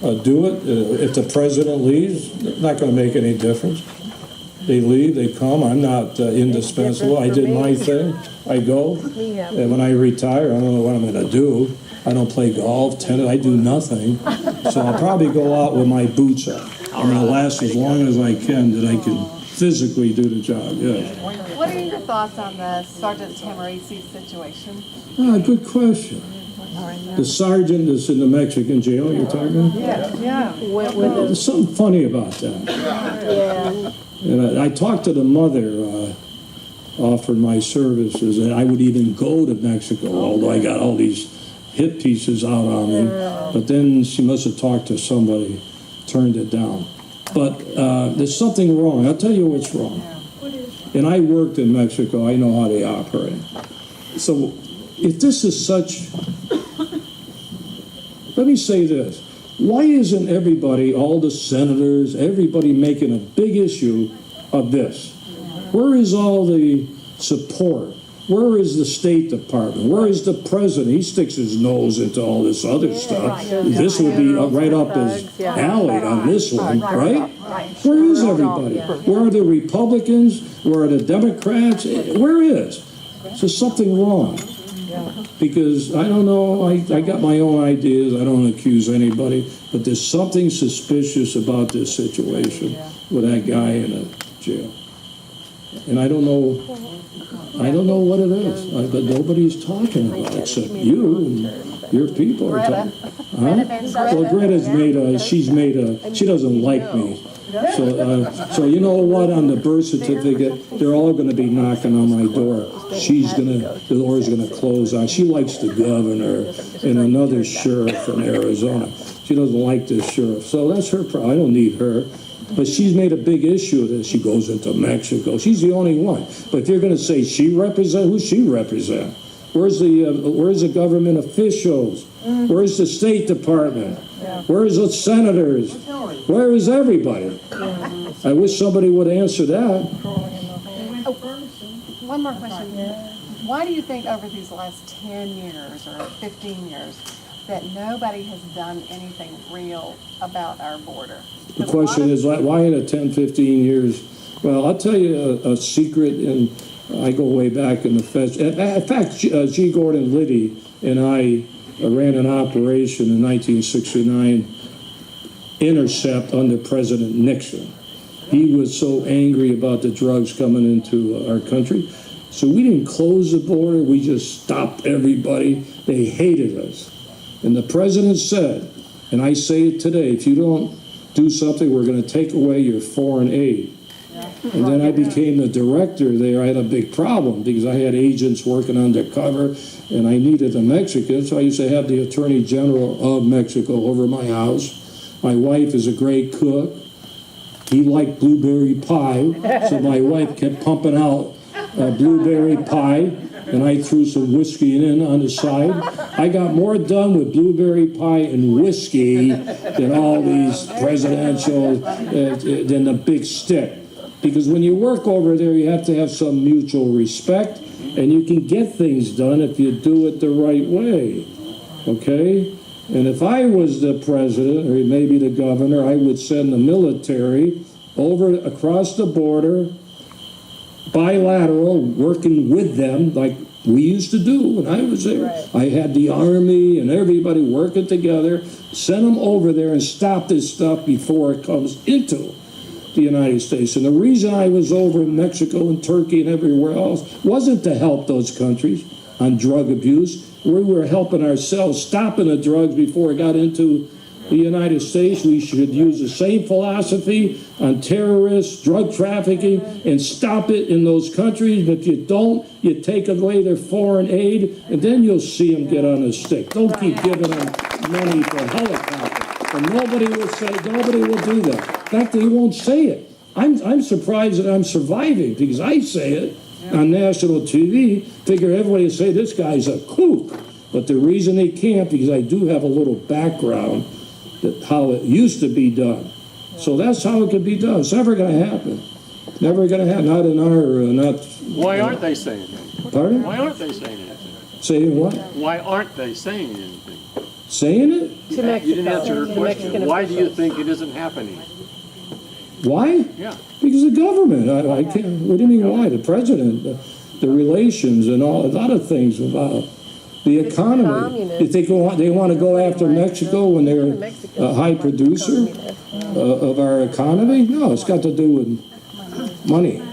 do it. If the president leaves, it's not going to make any difference. They leave, they come. I'm not indispensable. I did my thing. I go. And when I retire, I don't know what I'm going to do. I don't play golf, tennis. I do nothing. So I'll probably go out with my boots on. And I'll last as long as I can that I can physically do the job, yeah. What are your thoughts on the Sergeant Tamarisi situation? Good question. The sergeant that's in the Mexican jail you're talking about? Yeah. There's something funny about that. Yeah. And I talked to the mother, offered my services, and I would even go to Mexico, although I got all these hit pieces out on me. But then she must have talked to somebody, turned it down. But there's something wrong. I'll tell you what's wrong. And I worked in Mexico. I know how they operate. So if this is such... Let me say this. Why isn't everybody, all the senators, everybody making a big issue of this? Where is all the support? Where is the State Department? Where is the president? He sticks his nose into all this other stuff. This would be right up his alley on this one, right? Where is everybody? Where are the Republicans? Where are the Democrats? Where is? So something wrong. Because I don't know, I got my own ideas, I don't accuse anybody, but there's something suspicious about this situation with that guy in a jail. And I don't know what it is, but nobody's talking about it except you and your people are talking. Well, Greta's she doesn't like me. So you know what? On the birth certificate, they're all going to be knocking on my door. The door's going to close on. She likes the governor and another sheriff in Arizona. She doesn't like this sheriff. So that's her problem. I don't need her. But she's made a big issue of this. She goes into Mexico. She's the only one. But if you're going to say she represent, who she represent? Where's the government officials? Where's the State Department? Where's the senators? Where is everybody? I wish somebody would answer that. One more question. Why do you think over these last 10 years or 15 years that nobody has done anything real about our border? The question is, why in the 10, 15 years? Well, I'll tell you a secret, and I go way back in the feds. In fact, G. Gordon Liddy and I ran an operation in 1969, intercept under President Nixon. He was so angry about the drugs coming into our country. So we didn't close the border, we just stopped everybody. They hated us. And the president said, and I say it today, if you don't do something, we're going to take away your foreign aid. And then I became the director there. I had a big problem because I had agents working undercover and I needed a Mexican. So I used to have the Attorney General of Mexico over my house. My wife is a great cook. He liked blueberry pie. So my wife kept pumping out blueberry pie. And I threw some whiskey in on the side. I got more done with blueberry pie and whiskey than all these presidential, than the big stick. Because when you work over there, you have to have some mutual respect, and you can get things done if you do it the right way, okay? And if I was the president, or maybe the governor, I would send the military over across the border, bilateral, working with them like we used to do when I was there. Right. I had the army and everybody working together, send them over there and stop this stuff before it comes into the United States. And the reason I was over in Mexico and Turkey and everywhere else wasn't to help those countries on drug abuse. We were helping ourselves, stopping the drugs before it got into the United States. We should use the same philosophy on terrorists, drug trafficking, and stop it in those countries. And if you don't, you take away their foreign aid, and then you'll see them get on a stick. Don't keep giving them money for helicopters. And nobody will do that. In fact, they won't say it. I'm surprised that I'm surviving because I say it on national TV. Figure everybody will say this guy's a kook. But the reason they can't, because I do have a little background that how it used to be done. So that's how it could be done. It's never going to happen. Never going to happen. Not in our, not. Why aren't they saying anything? Pardon? Why aren't they saying anything? Saying what? Why aren't they saying anything? Saying it? You didn't answer her question. Why do you think it isn't happening? Why? Yeah. Because the government. I can't. What do you mean why? The president, the relations, and all a lot of things about the economy. You think they want to go after Mexico when they're a high producer of our economy? No, it's got to do with money.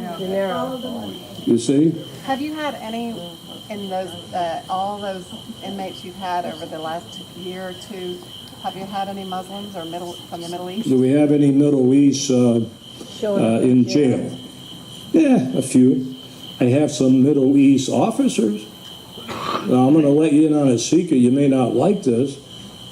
You see? Have you had any in those all those inmates you've had over the last year or two? Have you had any Muslims or from the Middle East? Do we have any Middle East in jail? Yeah, a few. I have some Middle East officers. Now, I'm going to let you in on a secret. You may not like this,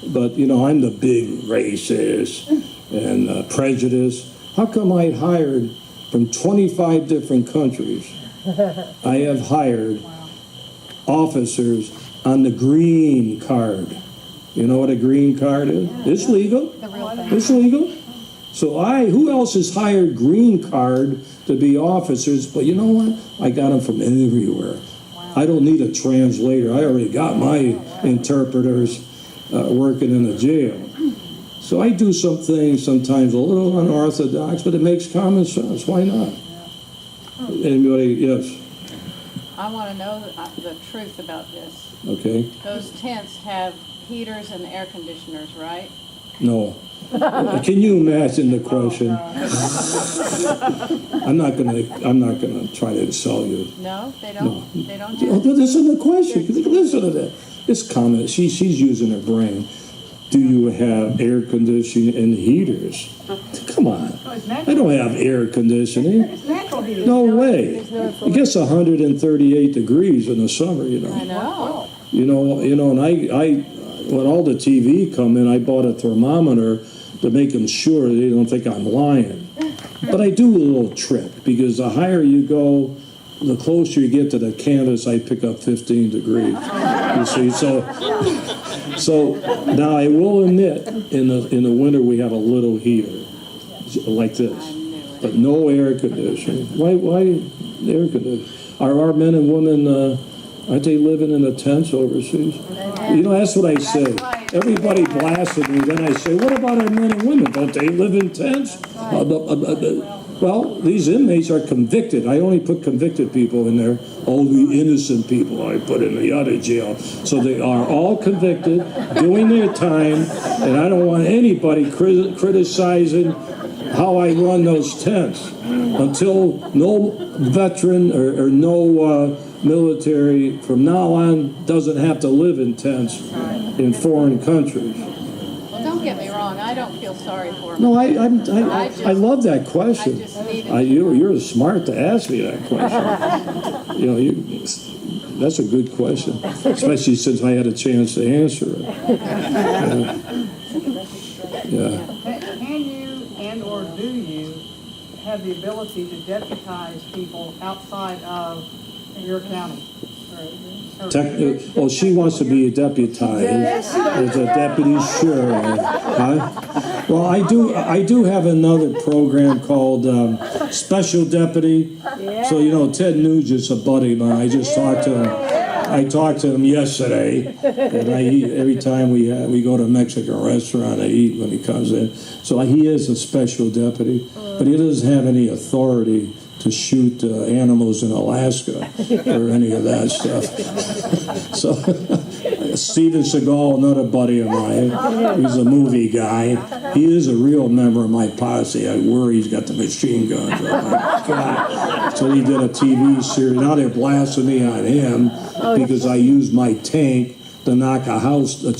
but, you know, I'm the big racist and prejudice. How come I hired from 25 different countries? I have hired officers on the green card. You know what a green card is? It's legal. It's legal. So who else has hired green card to be officers? But you know what? I got them from everywhere. I don't need a translator. I already got my interpreters working in the jail. So I do some things sometimes a little unorthodox, but it makes common sense. Why not? Anybody? Yes. I want to know the truth about this. Okay. Those tents have heaters and air conditioners, right? No. Can you imagine the question? I'm not gonna try to sell you. No, they don't. No. They don't. Listen to the question. Listen to that. This comment. She's using her brain. Do you have air conditioning and heaters? Come on. I don't have air conditioning. No way. It gets 138 degrees in the summer. You know. I know. You know, and I when all the TV come in, I bought a thermometer to make them sure they don't think I'm lying. But I do a little trick, because the higher you go, the closer you get to the canvas, I pick up 15 degrees. You see, so now I will admit, in the winter we have a little heater, like this, but no air conditioning. Why air conditioning? Are our men and women? Aren't they living in the tents overseas? You know, that's what I say. Everybody blasted me. Then I say, what about our men and women? Don't they live in tents? Well, these inmates are convicted. I only put convicted people in there. All the innocent people I put in the other jail. So they are all convicted, doing their time, and I don't want anybody criticizing how I run those tents. Until no veteran or no military from now on doesn't have to live in tents in foreign countries. Well, don't get me wrong, I don't feel sorry for them. No, I love that question. I just needed- You're smart to ask me that question. You know, that's a good question, especially since I had a chance to answer it. Yeah. Can you and/or do you have the ability to deputize people outside of your county? Well, she wants to be a deputized as a deputy sheriff. Huh? Well, I do have another program called Special Deputy. So, you know, Ted Nugent's a buddy of mine. I just talked to him. I talked to him yesterday, and I eat every time we go to a Mexican restaurant. I eat when he comes in. So he is a special deputy, but he doesn't have any authority to shoot animals in Alaska or any of that stuff. So Steven Seagal, another buddy of mine, he's a movie guy. He is a real member of my posse. I worry he's got the machine guns. Oh my God. So he did a TV series. Now they're blasting me on him because I used my tank to knock a house with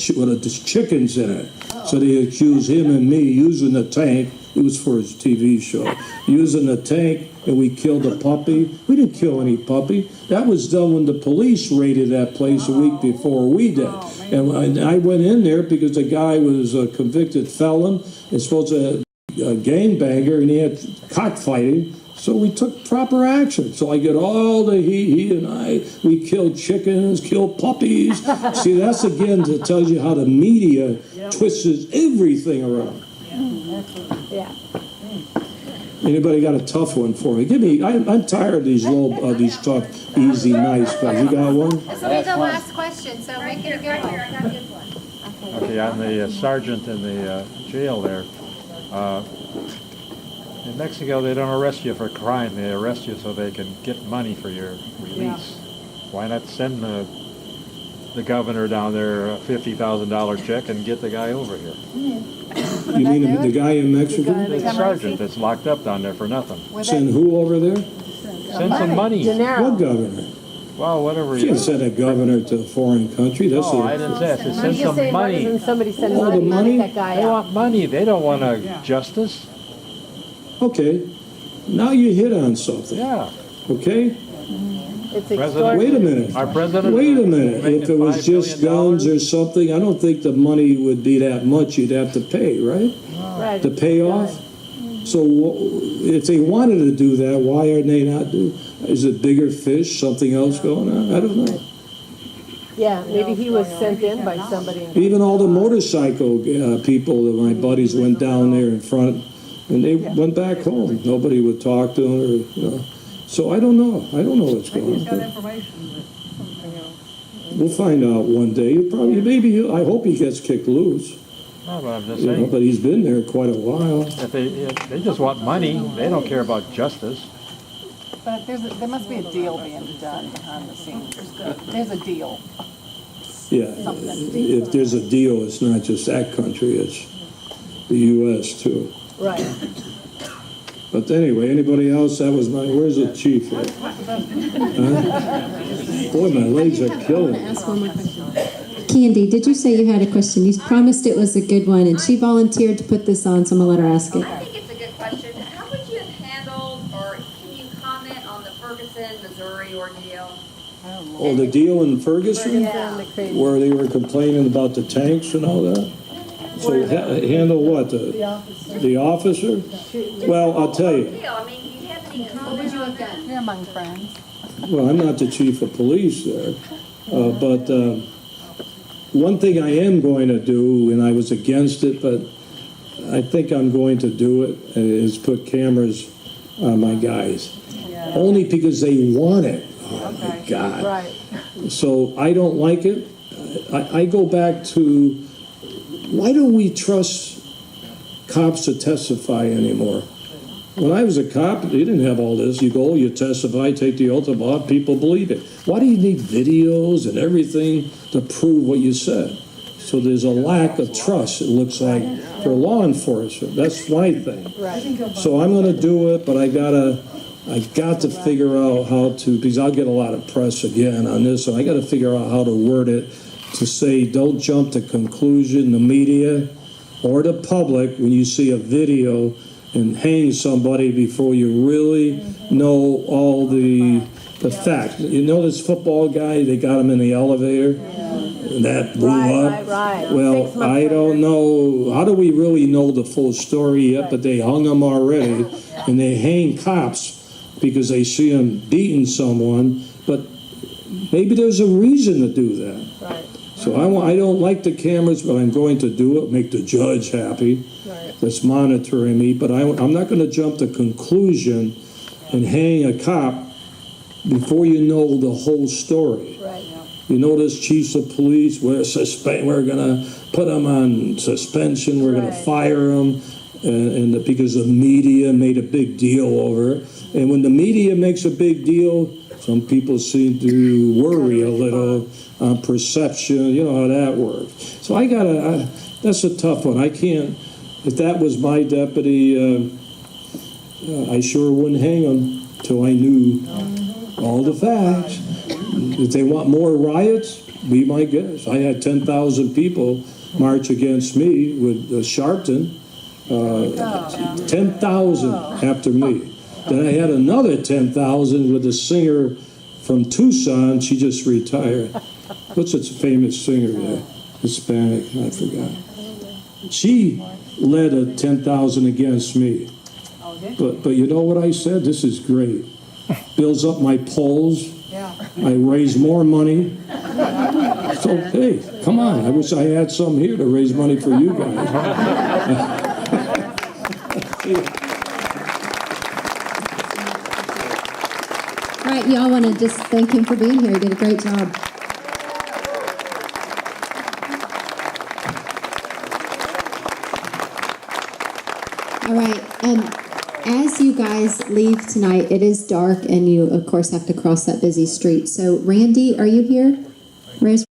chickens in it. So they accuse him and me using the tank. It was for his TV show. Using the tank, and we killed a puppy. We didn't kill any puppy. That was done when the police raided that place a week before we did. And I went in there because the guy was a convicted felon and supposed to a gangbanger, and he had cockfighting. So we took proper action. So I get all the he and I. We killed chickens, killed puppies. See, that's again that tells you how the media twists everything around. Yeah. Anybody got a tough one for me? Give me. I'm tired of these these tough, easy, nice guys. You got one? This will be the last question, so make it a good one. I got a good one. Okay, I'm the sergeant in the jail there. In Mexico, they don't arrest you for crime. They arrest you so they can get money for your release. Why not send the governor down there a $50,000 check and get the guy over here? You mean the guy in Mexico? The sergeant that's locked up down there for nothing. Send who over there? Send some money. What governor? Well, whatever You can't send a governor to a foreign country. That's I didn't say that. Send some money. Somebody send Oh, the money? that guy They out. want money. They don't want justice. Okay. Now you hit on something. Yeah. Okay? It's President, Wait a minute. Our president. Wait a minute. making If it was $5 just billion guns or something, I don't think the money would be that much you'd have to pay, right? Right. To pay off? So if they wanted to do that, why are they not doing? Is it bigger fish, something else going on? I don't know. Yeah, maybe he was sent in by somebody. Even all the motorcycle people that my buddies went down there in front, and they went back home. Nobody would talk to them, or, you know. So I don't know. I don't know what's going He's got on. information that something else. We'll find out one day. I hope he gets kicked loose. No, but I'm just You know, saying. but he's been there quite a while. If they just want money, they don't care about justice. But there must be a deal being done behind the scenes. There's a deal. Yeah, if there's a deal, it's not just that country, it's the U.S. too. Right. But anyway, anybody else? That was where's the chief at? Boy, my legs are killing me. Ask one more question. Candy, did you say you had a question? You promised it was a good one, and she volunteered to put this on, so I'm going to let her ask it. I think it's a good question. How would you have handled, or can you comment on the Ferguson, Missouri ordeal? Oh, the deal in Ferguson? Yeah. Where they were complaining about the tanks and all that? So handle what? The officer? Well, I'll tell you. I mean, do you have any comment on that? You're among friends. Well, I'm not the chief of police there. But one thing I am going to do, and I was against it, but I think I'm going to do it, is put cameras on my guys. Only because they want it. Oh, my God. Right. So I don't like it. I go back to, why don't we trust cops to testify anymore? When I was a cop, you didn't have all this. You go, you testify, take the oath of office, people believe it. Why do you need videos and everything to prove what you said? So there's a lack of trust, it looks like, for law enforcement. That's my thing. So I'm going to do it, but I got to figure out how to, because I'll get a lot of press again on this, so I got to figure out how to word it to say, don't jump to conclusion, the media or the public, when you see a video and hang somebody before you really know all the facts. You know this football guy, they got him in the elevator? And that blew up. Well, I don't know. How do we really know the full story yet? But they hung him already, and they hang cops because they see him beating someone. But maybe there's a reason to do that. Right. So I don't like the cameras, but I'm going to do it. Make the judge happy. Right. That's monitoring me. But I'm not going to jump to conclusion and hang a cop before you know the whole story. Right. You notice chiefs of police, we're going to put them on suspension, we're going to fire them, and because the media made a big deal over it. And when the media makes a big deal, some people seem to worry a little on perception, you know how that works. So that's a tough one. I can't, if that was my deputy, I sure wouldn't hang him till I knew all the facts. If they want more riots, be my guest. I had 10,000 people march against me with Sharpton, 10,000 after me. Then I had another 10,000 with a singer from Tucson. She just retired. What's its famous singer there? Hispanic, I forgot. She led a 10,000 against me. But you know what I said? This is great. Builds up my polls. I raise more money. So, hey, come on. I wish I had some here to raise money for you guys. All right, y'all want to just thank him for being here. He did a great job. All right, as you guys leave tonight, it is dark, and you, of course, have to cross that busy street. So, Randy, are you here?